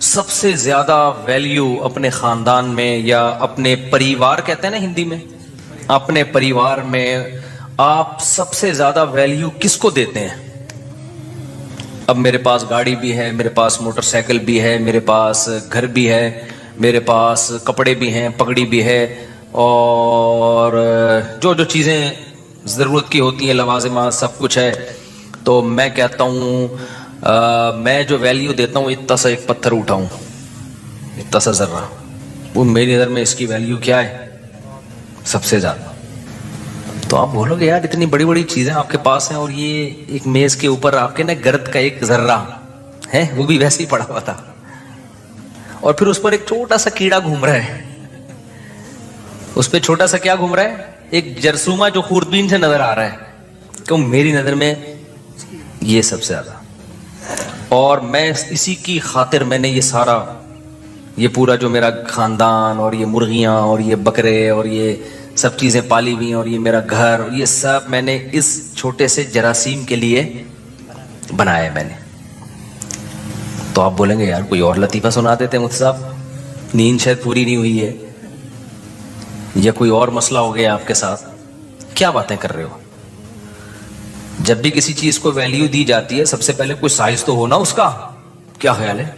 سب سے زیادہ ویلیو اپنے خاندان میں یا اپنے پریوار کہتے ہیں نا ہندی میں, اپنے پریوار میں آپ سب سے زیادہ ویلیو کس کو دیتے ہیں؟ اب میرے پاس گاڑی بھی ہے, میرے پاس موٹر سائیکل بھی ہے, میرے پاس گھر بھی ہے, میرے پاس کپڑے بھی ہیں, پگڑی بھی ہے, اور جو جو چیزیں ضرورت کی ہوتی ہیں, لوازمات, سب کچھ ہے. تو میں کہتا ہوں میں جو ویلیو دیتا ہوں اتنا سا ایک پتھر اٹھاؤں, اتنا سا ذرہ, وہ میری نظر میں اس کی ویلیو کیا ہے؟ سب سے زیادہ. تو آپ بولو گے یار اتنی بڑی بڑی چیزیں آپ کے پاس ہیں اور یہ ایک میز کے اوپر آپ کے نا گرد کا ایک ذرہ ہے, وہ بھی ویسے ہی پڑا ہوا تھا, اور پھر اس پر ایک چھوٹا سا کیڑا گھوم رہا ہے. اس پہ چھوٹا سا کیا گھوم رہا ہے؟ ایک جرثومہ جو خوردبین سے نظر آ رہا ہے. کیوں؟ میری نظر میں یہ سب سے زیادہ. اور میں اسی کی خاطر میں نے یہ سارا, یہ پورا جو میرا خاندان اور یہ مرغیاں اور یہ بکرے اور یہ سب چیزیں پالی ہوئی ہیں اور یہ میرا گھر, یہ سب میں نے اس چھوٹے سے جراثیم کے لیے بنایا ہے میں نے. تو آپ بولیں گے یار کوئی اور لطیفہ سنا دیتے ہیں مفتی صاحب, نیند شاید پوری نہیں ہوئی ہے یا کوئی اور مسئلہ ہو گیا آپ کے ساتھ, کیا باتیں کر رہے ہو؟ جب بھی کسی چیز کو ویلیو دی جاتی ہے سب سے پہلے کوئی سائز تو ہونا اس کا, کیا خیال ہے؟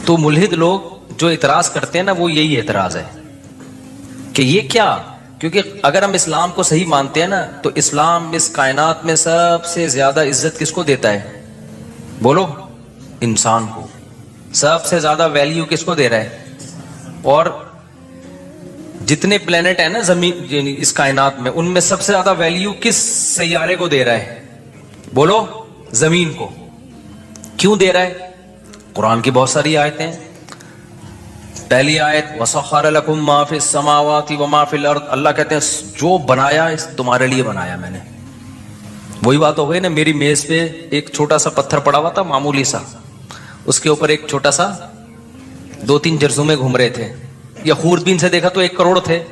تو ملحد لوگ جو اعتراض کرتے ہیں نا وہ یہی اعتراض ہے کہ یہ کیا, کیونکہ اگر ہم اسلام کو صحیح مانتے ہیں نا تو اسلام اس کائنات میں سب سے زیادہ عزت کس کو دیتا ہے؟ بولو, انسان کو. سب سے زیادہ ویلیو کس کو دے رہا ہے؟ اور جتنے پلینٹ ہیں نا زمین اس کائنات میں, ان میں سب سے زیادہ ویلیو کس سیارے کو دے رہا ہے؟ بولو, زمین کو. کیوں دے رہا ہے؟ قرآن کی بہت ساری آیتیں ہیں. پہلی آیت وَسَخَّرَ لَكُم مَّا فِي السَّمَاوَاتِ وَمَا فِي الْأَرْضِ, اللہ کہتے ہیں جو بنایا تمہارے لیے بنایا میں نے. وہی بات ہو گئی نا, میری میز پہ ایک چھوٹا سا پتھر پڑا ہوا تھا معمولی سا, اس کے اوپر ایک چھوٹا سا 2-3 جرثومے گھوم رہے تھے, یا خوردبین سے دیکھا تو 1 کروڑ تھے.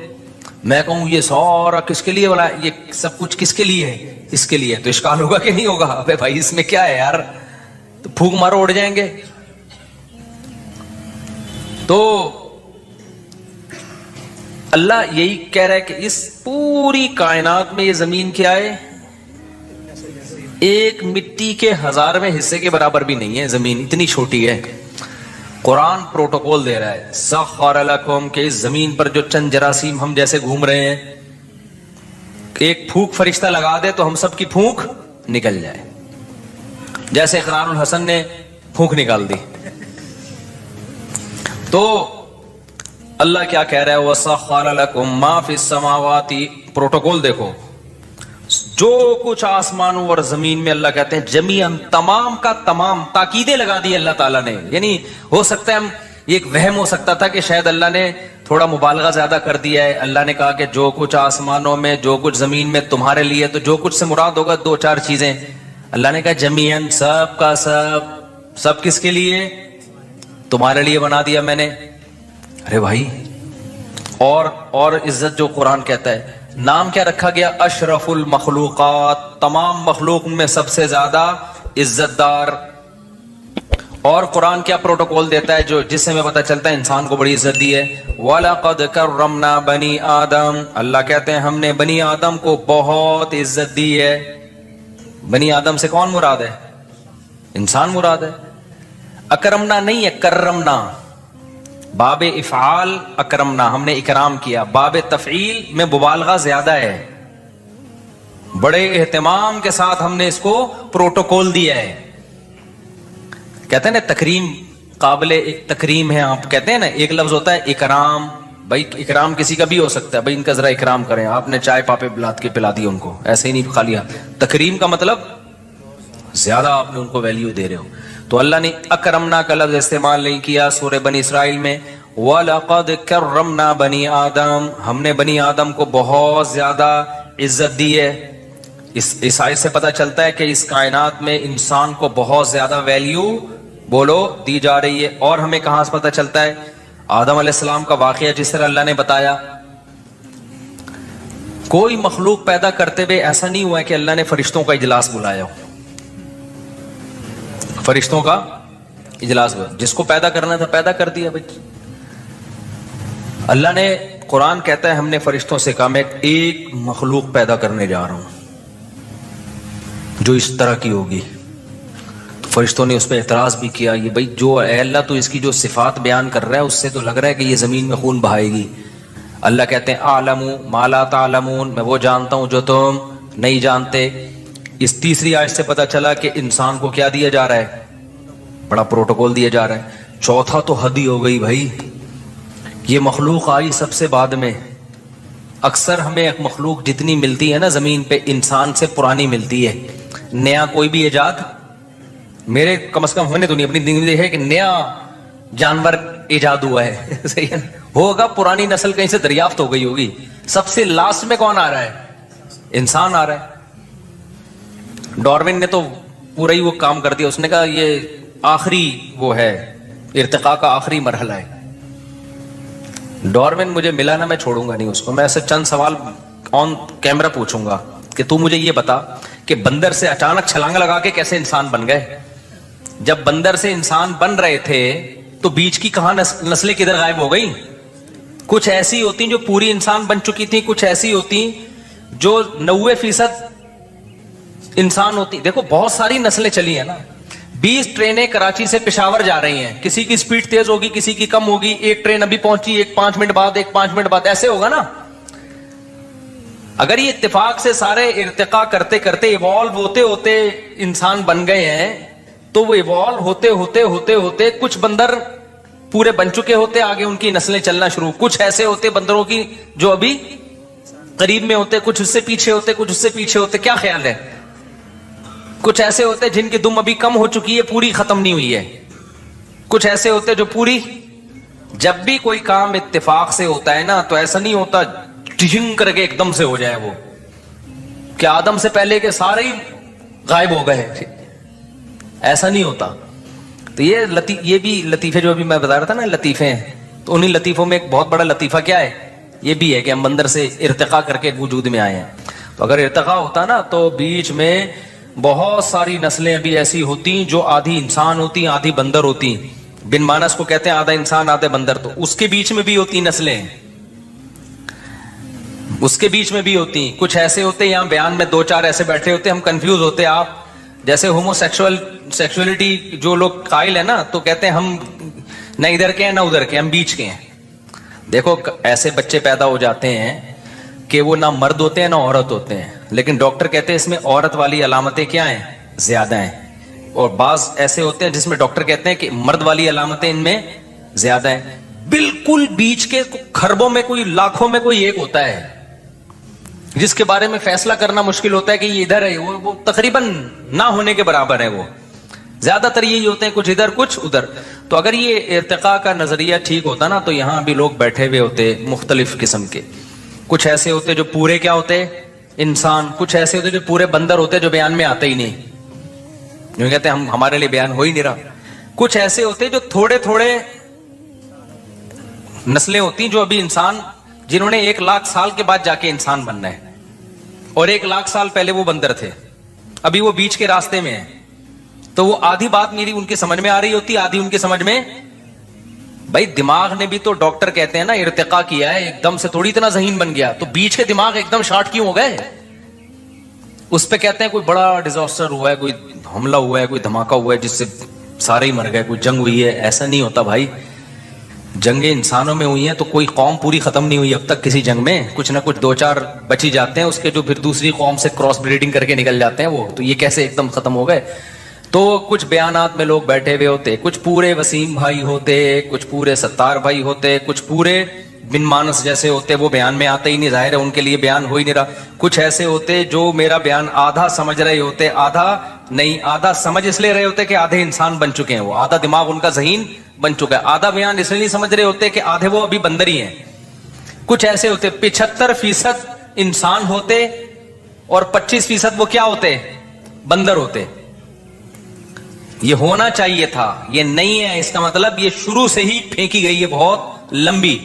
میں کہوں یہ سارا کس کے لیے بنا, یہ سب کچھ کس کے لیے ہے؟ اس کے لیے. تو اشکال ہوگا کہ نہیں ہوگا؟ ابے بھائی اس میں کیا ہے یار, تو پھونک مارو اڑ جائیں گے. تو اللہ یہی کہہ رہا ہے کہ اس پوری کائنات میں یہ زمین کیا ہے؟ ایک مٹی کے 1000ویں حصے کے برابر بھی نہیں ہے زمین, اتنی چھوٹی ہے. قرآن پروٹوکول دے رہا ہے سخر لکم, کہ اس زمین پر جو چند جراثیم ہم جیسے گھوم رہے ہیں, ایک پھونک فرشتہ لگا دے تو ہم سب کی پھونک نکل جائے, جیسے اقرار الحسن نے پھونک نکال دی. تو اللہ کیا کہہ رہا ہے؟ وَسَخَّرَ لَكُم مَّا فِي السَّمَاوَاتِ, پروٹوکول دیکھو, جو کچھ آسمانوں اور زمین میں, اللہ کہتے ہیں جمیعاً, تمام کا تمام. تاکیدیں لگا دی اللہ تعالیٰ نے. یعنی ہو سکتا ہے یہ ایک وہم ہو سکتا تھا کہ شاید اللہ نے تھوڑا مبالغہ زیادہ کر دیا ہے. اللہ نے کہا کہ جو کچھ آسمانوں میں, جو کچھ زمین میں تمہارے لیے, تو جو کچھ سے مراد ہوگا 2-4 چیزیں. اللہ نے کہا جمیعاً, سب کا سب کس کے لیے؟ تمہارے لیے بنا دیا میں نے. ارے بھائی, اور عزت جو قرآن کہتا ہے, نام کیا رکھا گیا؟ اشرف المخلوقات, تمام مخلوق میں سب سے زیادہ عزت دار. اور قرآن کیا پروٹوکول دیتا ہے جو جس سے ہمیں پتہ چلتا ہے انسان کو بڑی عزت دی ہے؟ وَلَقَدْ كَرَّمْنَا بَنِي آدَمَ, اللہ کہتے ہیں ہم نے بنی آدم کو بہت عزت دی ہے. بنی آدم سے کون مراد ہے؟ انسان مراد ہے. اکرمنا نہیں ہے, کرمنا. باب افعال اکرمنا, ہم نے اکرام کیا. باب تفعیل میں مبالغہ زیادہ ہے, بڑے اہتمام کے ساتھ ہم نے اس کو پروٹوکول دیا ہے. کہتے ہیں نا تکریم, قابل ایک تکریم ہے. آپ کہتے ہیں نا ایک لفظ ہوتا ہے اکرام, بھائی اکرام کسی کا بھی ہو سکتا ہے, بھائی ان کا ذرا اکرام کریں, آپ نے چائے پاپے بلات کے پلا دی ان کو, ایسے ہی نہیں خالی. تکریم کا مطلب زیادہ آپ نے ان کو ویلیو دے رہے ہو. تو اللہ نے اکرمنا کا لفظ استعمال نہیں کیا سورہ بنی اسرائیل میں. وَلَقَدْ كَرَّمْنَا بَنِي آدَمَ, ہم نے بنی آدم کو بہت زیادہ عزت دی ہے. اس آیت سے پتہ چلتا ہے کہ اس کائنات میں انسان کو بہت زیادہ ویلیو بولو دی جا رہی ہے. اور ہمیں کہاں سے پتہ چلتا ہے؟ آدم علیہ السلام کا واقعہ جس طرح اللہ نے بتایا. کوئی مخلوق پیدا کرتے ہوئے ایسا نہیں ہوا ہے کہ اللہ نے فرشتوں کا اجلاس بلایا ہو. فرشتوں کا اجلاس میں جس کو پیدا کرنا تھا پیدا کر دیا بھائی. اللہ نے قرآن کہتا ہے ہم نے فرشتوں سے کہا میں ایک مخلوق پیدا کرنے جا رہا ہوں جو اس طرح کی ہوگی. تو فرشتوں نے اس پہ اعتراض بھی کیا, یہ بھائی جو اے اللہ تو اس کی جو صفات بیان کر رہا ہے اس سے تو لگ رہا ہے کہ یہ زمین میں خون بہائے گی. اللہ کہتے ہیں اعلم ما لا تعلمون, میں وہ جانتا ہوں جو تم نہیں جانتے. اس تیسری آیت سے پتا چلا کہ انسان کو کیا دیا جا رہا ہے, بڑا پروٹوکول دیا جا رہا ہے. چوتھا تو حد ہی ہو گئی بھائی, یہ مخلوق آئی سب سے بعد میں. اکثر ہمیں ایک مخلوق جتنی ملتی ہے نا زمین پہ انسان سے پرانی ملتی ہے. نیا کوئی بھی ایجاد میرے کم از کم ہونے تو نہیں اپنی زندگی میں ہے کہ نیا جانور ایجاد ہوا ہے صحیح ہے, ہوگا پرانی نسل کہیں سے دریافت ہو گئی ہوگی. سب سے لاسٹ میں کون آ رہا ہے, انسان آ رہا ہے. ڈارون نے تو پورا ہی وہ کام کر دیا, اس نے کہا یہ آخری وہ ہے, ارتقاء کا آخری مرحلہ ہے. ڈارون مجھے ملا نا, میں چھوڑوں گا نہیں اس کو. میں ایسے چند سوال آن کیمرہ پوچھوں گا کہ تو مجھے یہ بتا کہ بندر سے اچانک چھلانگ لگا کے کیسے انسان بن گئے. جب بندر سے انسان بن رہے تھے تو بیچ کی کہاں نسلیں کدھر غائب ہو گئی. کچھ ایسی ہوتی جو پوری انسان بن چکی تھی, کچھ ایسی ہوتی جو 90% انسان ہوتی. دیکھو بہت ساری نسلیں چلی ہیں نا. 20 ٹرینیں کراچی سے پشاور جا رہی ہیں, کسی کی سپیڈ تیز ہوگی کسی کی کم ہوگی. ایک ٹرین ابھی پہنچی, ایک 5 منٹ بعد, ایک 5 منٹ بعد, ایسے ہوگا نا. اگر یہ اتفاق سے سارے ارتقاء کرتے کرتے ایوالو ہوتے ہوتے انسان بن گئے ہیں تو وہ ایوالو ہوتے ہوتے ہوتے ہوتے کچھ بندر پورے بن چکے ہوتے, آگے ان کی نسلیں چلنا شروع. کچھ ایسے ہوتے بندروں کی جو ابھی قریب میں ہوتے, کچھ اس سے پیچھے ہوتے, کچھ اس سے پیچھے ہوتے. کیا خیال ہے؟ کچھ ایسے ہوتے جن کی دم ابھی کم ہو چکی ہے, پوری ختم نہیں ہوئی ہے. کچھ ایسے ہوتے جو پوری. جب بھی کوئی کام اتفاق سے ہوتا ہے نا تو ایسا نہیں ہوتا ٹھنگ کر کے ایک دم سے ہو جائے وہ کہ آدم سے پہلے کے سارے ہی غائب ہو گئے. ایسا نہیں ہوتا. تو یہ بھی لطیفے جو ابھی میں بتا رہا تھا نا لطیفے ہیں, تو انہی لطیفوں میں ایک بہت بڑا لطیفہ کیا ہے, یہ بھی ہے کہ ہم بندر سے ارتقاء کر کے وجود میں آئے ہیں. تو اگر ارتقاء ہوتا نا تو بیچ میں بہت ساری نسلیں ابھی ایسی ہوتی جو آدھی انسان ہوتی آدھی بندر ہوتی. بن مانس کو کہتے ہیں آدھا انسان آدھے بندر. تو اس کے بیچ میں بھی ہوتی نسلیں, اس کے بیچ میں بھی ہوتی. کچھ ایسے ہوتے یہاں بیان میں 2-4 ایسے بیٹھے ہوتے, ہم کنفیوز ہوتے. آپ جیسے ہومو سیکسولیٹی جو لوگ قائل ہیں نا تو کہتے ہیں ہم نہ ادھر کے ہیں نہ ادھر کے, ہم بیچ کے ہیں. دیکھو ایسے بچے پیدا ہو جاتے ہیں کہ وہ نہ مرد ہوتے ہیں نہ عورت ہوتے ہیں, لیکن ڈاکٹر کہتے ہیں اس میں عورت والی علامتیں کیا ہیں, زیادہ ہیں. اور بعض ایسے ہوتے ہیں جس میں ڈاکٹر کہتے ہیں کہ مرد والی علامتیں ان میں زیادہ ہیں. بالکل بیچ کے خربوں میں کوئی لاکھوں میں کوئی ایک ہوتا ہے جس کے بارے میں فیصلہ کرنا مشکل ہوتا ہے کہ یہ ادھر ہے, وہ تقریباً نہ ہونے کے برابر ہے. وہ زیادہ تر یہی ہوتے ہیں کچھ ادھر کچھ ادھر. تو اگر یہ ارتقاء کا نظریہ ٹھیک ہوتا نا تو یہاں بھی لوگ بیٹھے ہوئے ہوتے مختلف قسم کے. کچھ ایسے ہوتے جو پورے کیا ہوتے انسان, کچھ ایسے ہوتے جو پورے بندر ہوتے جو بیان میں آتے ہی نہیں, جو کہتے ہیں ہمارے لیے بیان ہو ہی نہیں رہا. کچھ ایسے ہوتے جو تھوڑے تھوڑے نسلیں ہوتی جو ابھی انسان, جنہوں نے 1 لاکھ سال کے بعد جا کے انسان بننا ہے, اور 1 لاکھ سال پہلے وہ بندر تھے, ابھی وہ بیچ کے راستے میں ہیں. تو وہ آدھی بات میری ان کی سمجھ میں آ رہی ہوتی, آدھی ان کی سمجھ میں. بھائی دماغ نے بھی تو, ڈاکٹر کہتے ہیں نا ارتقاء کیا ہے, ایک دم سے تھوڑی اتنا ذہین بن گیا. تو بیچ کے دماغ ایک دم شارٹ کیوں ہو گئے؟ اس پہ کہتے ہیں کوئی بڑا ڈیزاسٹر ہوا ہے, کوئی حملہ ہوا ہے, کوئی دھماکہ ہوا ہے جس سے سارے ہی مر گئے, کوئی جنگ ہوئی ہے. ایسا نہیں ہوتا بھائی. جنگیں انسانوں میں ہوئی ہیں تو کوئی قوم پوری ختم نہیں ہوئی اب تک کسی جنگ میں. کچھ نہ کچھ 2-4 بچی جاتے ہیں, اس کے جو پھر دوسری قوم سے کراس بریڈنگ کر کے نکل جاتے ہیں وہ. تو یہ کیسے ایک دم ختم ہو گئے؟ تو کچھ بیانات میں لوگ بیٹھے ہوئے ہوتے, کچھ پورے وسیم بھائی ہوتے, کچھ پورے ستار بھائی ہوتے, کچھ پورے بن مانس جیسے ہوتے, وہ بیان میں آتے ہی نہیں, ظاہر ہے ان کے لیے بیان ہو ہی نہیں رہا. کچھ ایسے ہوتے جو میرا بیان آدھا سمجھ رہے ہوتے, آدھا نہیں, آدھا سمجھ اس لیے رہے ہوتے کہ آدھے انسان بن چکے ہیں, وہ آدھا دماغ ان کا ذہین بن چکا ہے. آدھا بیان اس لیے نہیں سمجھ رہے ہوتے کہ آدھے وہ ابھی بندر ہی ہیں. کچھ ایسے ہوتے 75% انسان ہوتے اور 25% وہ کیا ہوتے, بندر ہوتے. یہ ہونا چاہیے تھا, یہ نہیں ہے. اس کا مطلب یہ شروع سے ہی پھینکی گئی ہے بہت لمبی.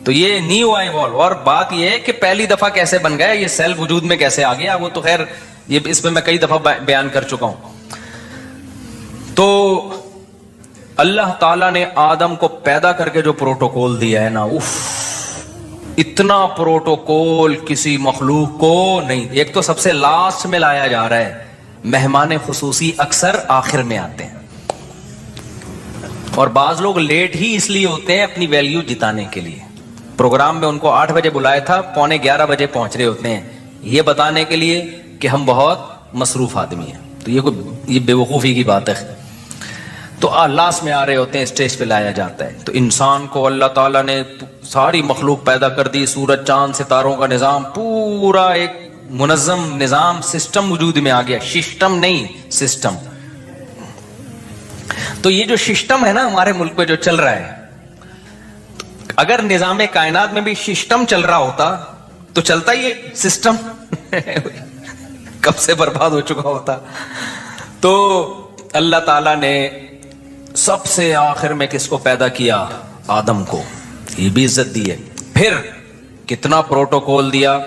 تو یہ نہیں ہوا ایوالو. اور بات یہ ہے کہ پہلی دفعہ کیسے بن گیا, یہ سیل وجود میں کیسے آ گیا, وہ تو خیر یہ اس پہ میں کئی دفعہ بیان کر چکا ہوں. تو اللہ تعالیٰ نے آدم کو پیدا کر کے جو پروٹوکول دیا ہے نا، اف، اتنا پروٹوکول کسی مخلوق کو نہیں. ایک تو سب سے لاسٹ میں لایا جا رہا ہے، مہمان خصوصی اکثر آخر میں آتے ہیں، اور بعض لوگ لیٹ ہی اس لیے ہوتے ہیں اپنی ویلیو جتانے کے لیے. پروگرام میں ان کو 8 بجے بلایا تھا، 11:15 بجے پہنچ رہے ہوتے ہیں، یہ بتانے کے لیے کہ ہم بہت مصروف آدمی ہیں. تو یہ بے وقوفی کی بات ہے. تو لاسٹ میں آ رہے ہوتے ہیں، اسٹیج پہ لایا جاتا ہے. تو انسان کو اللہ تعالیٰ نے ساری مخلوق پیدا کر دی، سورج چاند ستاروں کا نظام، پورا ایک منظم نظام سسٹم وجود میں آ گیا. سسٹم نہیں، سسٹم. تو یہ جو سسٹم ہے نا ہمارے ملک پہ جو چل رہا ہے، اگر نظام کائنات میں بھی سسٹم چل رہا ہوتا تو چلتا یہ سسٹم کب سے برباد ہو چکا ہوتا. تو اللہ تعالیٰ نے سب سے آخر میں کس کو پیدا کیا؟ آدم کو. یہ بھی عزت دی ہے. پھر کتنا پروٹوکول دیا،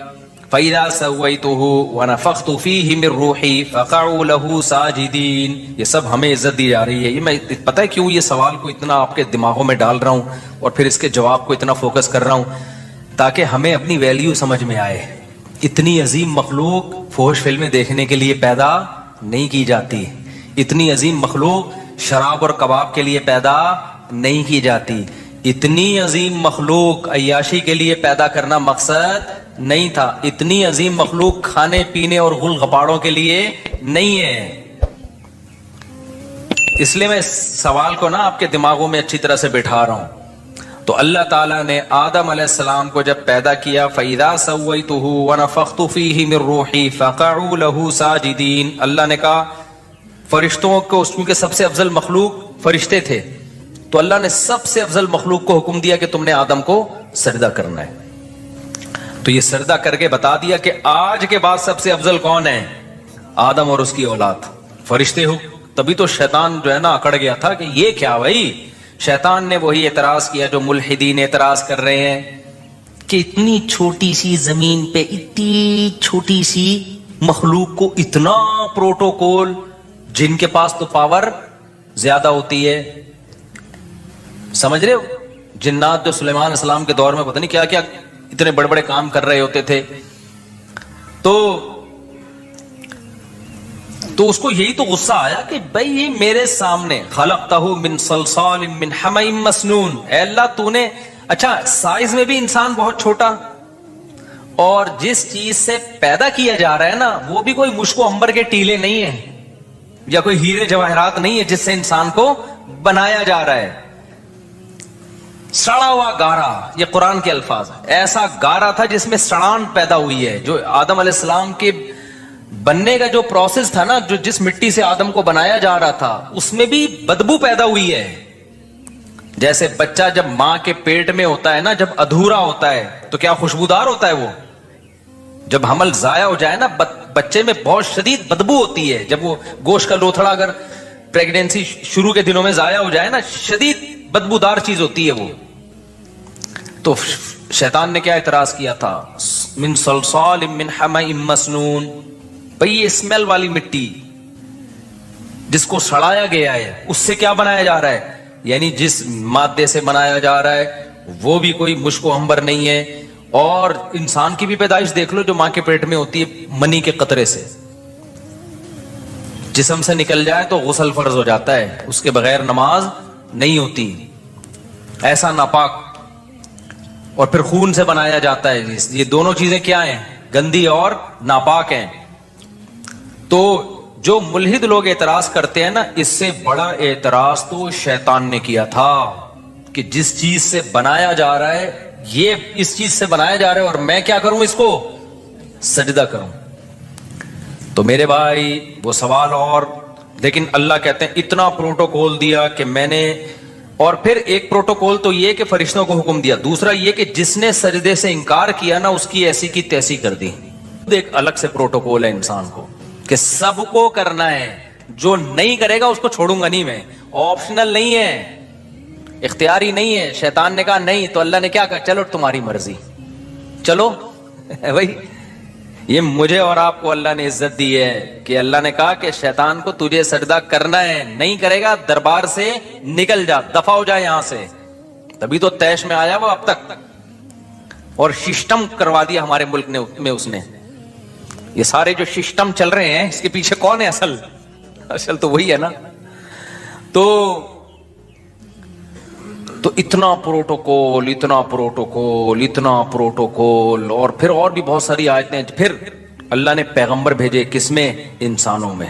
فَإِذَا سَوَّيْتُهُ وَنَفَخْتُ فِيهِ مِن رُوحِي فَقَعُوا لَهُ سَاجِدِينَ. یہ سب ہمیں عزت دی جا رہی ہے. یہ میں پتہ ہے کیوں یہ سوال کو اتنا آپ کے دماغوں میں ڈال رہا ہوں اور پھر اس کے جواب کو اتنا فوکس کر رہا ہوں، تاکہ ہمیں اپنی ویلیو سمجھ میں آئے. اتنی عظیم مخلوق فحش فلمیں دیکھنے کے لیے پیدا نہیں کی جاتی. اتنی عظیم مخلوق شراب اور کباب کے لیے پیدا نہیں کی جاتی. اتنی عظیم مخلوق عیاشی کے لیے پیدا کرنا مقصد نہیں تھا. اتنی عظیم مخلوق کھانے پینے اور غل غپاڑوں کے لیے نہیں ہے. اس لیے میں اس سوال کو نا آپ کے دماغوں میں اچھی طرح سے بٹھا رہا ہوں. تو اللہ تعالیٰ نے آدم علیہ السلام کو جب پیدا کیا، فَإِذَا سَوَّيْتُهُ وَنَفَخْتُ فِيهِ مِن رُوحِي فَقَعُوا لَهُ سَاجِدِينَ. اللہ نے کہا فرشتوں کو، کیونکہ سب سے افضل مخلوق فرشتے تھے، تو اللہ نے سب سے افضل مخلوق کو حکم دیا کہ تم نے آدم کو سجدہ کرنا ہے. تو یہ سجدہ کر کے بتا دیا کہ آج کے بعد سب سے افضل کون ہے؟ آدم اور اس کی اولاد، فرشتے ہو. تبھی تو شیطان جو ہے نا اکڑ گیا تھا کہ یہ کیا بھائی. شیطان نے وہی اعتراض کیا جو ملحدین اعتراض کر رہے ہیں کہ اتنی چھوٹی سی زمین پہ اتنی چھوٹی سی مخلوق کو اتنا پروٹوکول، جن کے پاس تو پاور زیادہ ہوتی ہے. سمجھ رہے ہو؟ جنات جو سلیمان علیہ السلام کے دور میں پتہ نہیں کیا کیا اتنے بڑے بڑے کام کر رہے ہوتے تھے. تو اس کو یہی تو غصہ آیا کہ بھائی یہ میرے سامنے، خلقتہ من صلصال من حمأ مسنون. اے اللہ تو نے، اچھا سائز میں بھی انسان بہت چھوٹا، اور جس چیز سے پیدا کیا جا رہا ہے نا وہ بھی کوئی مشک و عنبر کے ٹیلے نہیں ہیں یا کوئی ہیرے جواہرات نہیں ہے جس سے انسان کو بنایا جا رہا ہے. سڑا ہوا گارا، یہ قرآن کے الفاظ ہیں. ایسا گارا تھا جس میں سڑان پیدا ہوئی ہے. جو آدم علیہ السلام کے بننے کا جو پروسیس تھا نا، جو جس مٹی سے آدم کو بنایا جا رہا تھا، اس میں بھی بدبو پیدا ہوئی ہے. جیسے بچہ جب ماں کے پیٹ میں ہوتا ہے نا، جب ادھورا ہوتا ہے تو کیا خوشبودار ہوتا ہے وہ. جب حمل ضائع ہو جائے نا، بچے میں بہت شدید بدبو ہوتی ہے. جب وہ گوشت کا لوتھڑا اگر پریگنینسی شروع کے دنوں میں ضائع ہو جائے نا، شدید بدبودار چیز ہوتی ہے وہ. تو شیطان نے کیا اعتراض کیا تھا؟ من صلصال من حمأ مسنون. بھئی یہ اسمیل والی مٹی جس کو سڑایا گیا ہے، اس سے کیا بنایا جا رہا ہے؟ یعنی جس مادے سے بنایا جا رہا ہے وہ بھی کوئی مشک و عنبر نہیں ہے. اور انسان کی بھی پیدائش دیکھ لو جو ماں کے پیٹ میں ہوتی ہے، منی کے قطرے سے جسم سے نکل جائے تو غسل فرض ہو جاتا ہے، اس کے بغیر نماز نہیں ہوتی. ایسا ناپاک. اور پھر خون سے بنایا جاتا ہے. یہ دونوں چیزیں کیا ہیں؟ گندی اور ناپاک ہیں. تو جو ملحد لوگ اعتراض کرتے ہیں نا، اس سے بڑا اعتراض تو شیطان نے کیا تھا کہ جس چیز سے بنایا جا رہا ہے، یہ اس چیز سے بنایا جا رہا ہے اور میں کیا کروں؟ اس کو سجدہ کروں. تو میرے بھائی وہ سوال. اور لیکن اللہ کہتے ہیں اتنا پروٹوکول دیا کہ میں نے. اور پھر ایک پروٹوکول تو یہ کہ فرشتوں کو حکم دیا، دوسرا یہ کہ جس نے سجدے سے انکار کیا نا اس کی ایسی کی تیسی کر دی. ایک الگ سے پروٹوکول ہے انسان کو کہ سب کو کرنا ہے، جو نہیں کرے گا اس کو چھوڑوں گا نہیں میں. آپشنل نہیں ہے، اختیاری نہیں ہے. شیطان نے کہا نہیں، تو اللہ نے کیا کہا؟ چلو تمہاری مرضی، چلو بھائی. یہ مجھے اور آپ کو اللہ نے عزت دی ہے کہ اللہ نے کہا کہ شیطان کو تجھے سجدہ کرنا ہے، نہیں کرے گا دربار سے نکل جا، دفع ہو جا یہاں سے. تبھی تو طیش میں آیا وہ اب تک، اور سسٹم کروا دیا ہمارے ملک میں اس نے. یہ سارے جو سسٹم چل رہے ہیں اس کے پیچھے کون ہے؟ اصل تو وہی ہے نا. تو اتنا پروٹوکول، اتنا پروٹوکول، اتنا پروٹوکول، اور پھر اور بھی بہت ساری آیتیں. پھر اللہ نے پیغمبر بھیجے کس میں؟ انسانوں میں.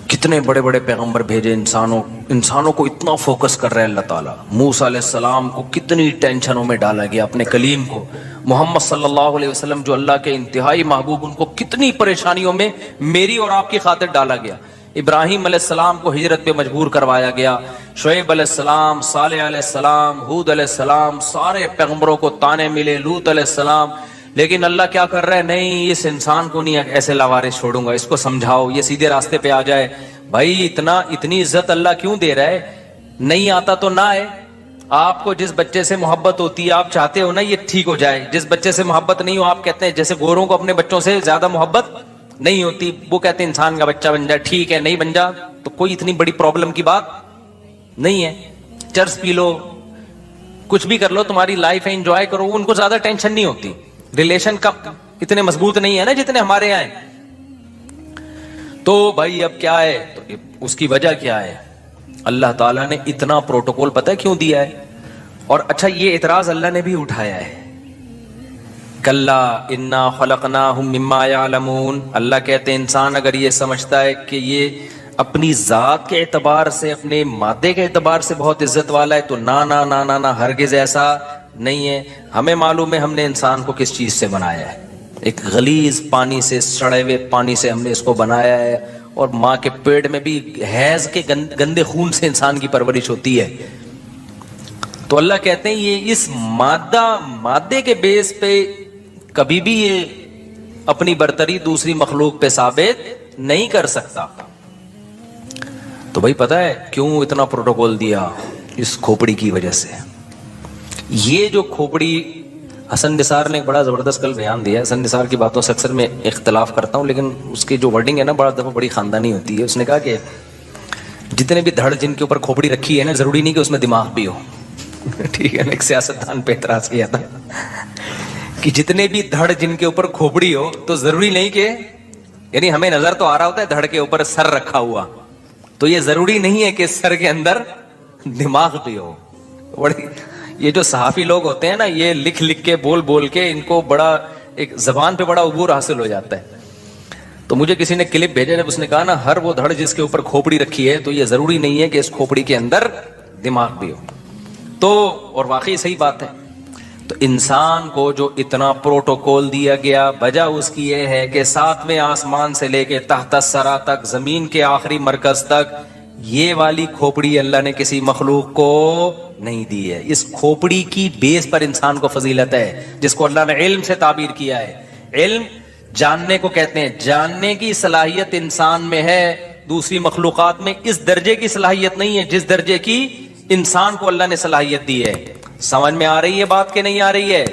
کتنے بڑے بڑے پیغمبر بھیجے انسانوں کو اتنا فوکس کر رہے ہیں اللہ تعالیٰ. موسیٰ علیہ السلام کو کتنی ٹینشنوں میں ڈالا گیا، اپنے کلیم کو. محمد صلی اللہ علیہ وسلم جو اللہ کے انتہائی محبوب، ان کو کتنی پریشانیوں میں میری اور آپ کی خاطر ڈالا گیا. ابراہیم علیہ السلام کو ہجرت پہ مجبور کروایا گیا، شعیب علیہ السلام، صالح علیہ السلام، ہود علیہ السلام، سارے پیغمبروں کو تانے ملے، لوط علیہ السلام. لیکن اللہ کیا کر رہا ہے؟ نہیں، اس انسان کو نہیں ایسے لاوارث چھوڑوں گا، اس کو سمجھاؤ یہ سیدھے راستے پہ آ جائے. بھائی اتنی عزت اللہ کیوں دے رہا ہے؟ نہیں آتا تو نہ آئے. آپ کو جس بچے سے محبت ہوتی ہے آپ چاہتے ہو نا یہ ٹھیک ہو جائے. جس بچے سے محبت نہیں ہو آپ کہتے ہیں، جیسے گوروں کو اپنے بچوں سے زیادہ محبت نہیں ہوتی، وہ کہتے ہیں انسان کا بچہ بن جائے، ٹھیک ہے نہیں بن جا تو کوئی اتنی بڑی پرابلم کی بات نہیں ہے. چرس پی لو، کچھ بھی کر لو، تمہاری لائف ہے، انجوائے کرو. ان کو زیادہ ٹینشن نہیں ہوتی. ریلیشن کا اتنے مضبوط نہیں ہے نا جتنے ہمارے یہاں ہیں. تو بھائی اب کیا ہے؟ تو اس کی وجہ کیا ہے؟ اللہ تعالیٰ نے اتنا پروٹوکول پتہ ہے کیوں دیا ہے؟ اور اچھا یہ اعتراض اللہ نے بھی اٹھایا ہے. کلا انا خلقناہم مما یعلمون. اللہ کہتے ہیں انسان اگر یہ سمجھتا ہے کہ یہ اپنی ذات کے اعتبار سے، اپنے مادے کے اعتبار سے بہت عزت والا ہے، تو نہ ہرگز ایسا نہیں ہے. ہمیں معلوم ہے ہم نے انسان کو کس چیز سے بنایا ہے. ایک غلیظ پانی سے، سڑے ہوئے پانی سے ہم نے اس کو بنایا ہے، اور ماں کے پیٹ میں بھی حیض کے گندے خون سے انسان کی پرورش ہوتی ہے. تو اللہ کہتے ہیں یہ اس مادے کے بیس پہ کبھی بھی یہ اپنی برتری دوسری مخلوق پہ ثابت نہیں کر سکتا. تو بھائی پتہ ہے کیوں اتنا پروٹوکول دیا؟ اس کھوپڑی کی وجہ سے. یہ جو کھوپڑی، حسن نثار نے ایک بڑا زبردست کل بیان دیا. حسن نثار کی باتوں سے اکثر میں اختلاف کرتا ہوں، لیکن اس کی جو ورڈنگ ہے نا بڑا دفعہ بڑی خاندانی ہوتی ہے. اس نے کہا کہ جتنے بھی دھڑ جن کے اوپر کھوپڑی رکھی ہے نا، ضروری نہیں کہ اس میں دماغ بھی ہو. ٹھیک ہے، ایک سیاستدان پہ اعتراض کیا تھا کہ جتنے بھی دھڑ جن کے اوپر کھوپڑی ہو تو ضروری نہیں کہ، یعنی ہمیں نظر تو آ رہا ہوتا ہے دھڑ کے اوپر سر رکھا ہوا، تو یہ ضروری نہیں ہے کہ سر کے اندر دماغ بھی ہو. بڑی یہ جو صحافی لوگ ہوتے ہیں نا، یہ لکھ کے بول کے ان کو بڑا ایک زبان پہ بڑا عبور حاصل ہو جاتا ہے. تو مجھے کسی نے کلپ بھیجا، جب اس نے کہا نا ہر وہ دھڑ جس کے اوپر کھوپڑی رکھی ہے تو یہ ضروری نہیں ہے کہ اس کھوپڑی کے اندر دماغ بھی ہو. تو اور واقعی صحیح بات ہے. تو انسان کو جو اتنا پروٹوکول دیا گیا، وجہ اس کی یہ ہے کہ 7ویں آسمان سے لے کے تحت الثری تک، زمین کے آخری مرکز تک، یہ والی کھوپڑی اللہ نے کسی مخلوق کو نہیں دی ہے. اس کھوپڑی کی بیس پر انسان کو فضیلت ہے، جس کو اللہ نے علم سے تعبیر کیا ہے. علم جاننے کو کہتے ہیں. جاننے کی صلاحیت انسان میں ہے، دوسری مخلوقات میں اس درجے کی صلاحیت نہیں ہے جس درجے کی انسان کو اللہ نے صلاحیت دی ہے. سمجھ میں آ رہی ہے بات کہ نہیں آ رہی ہے؟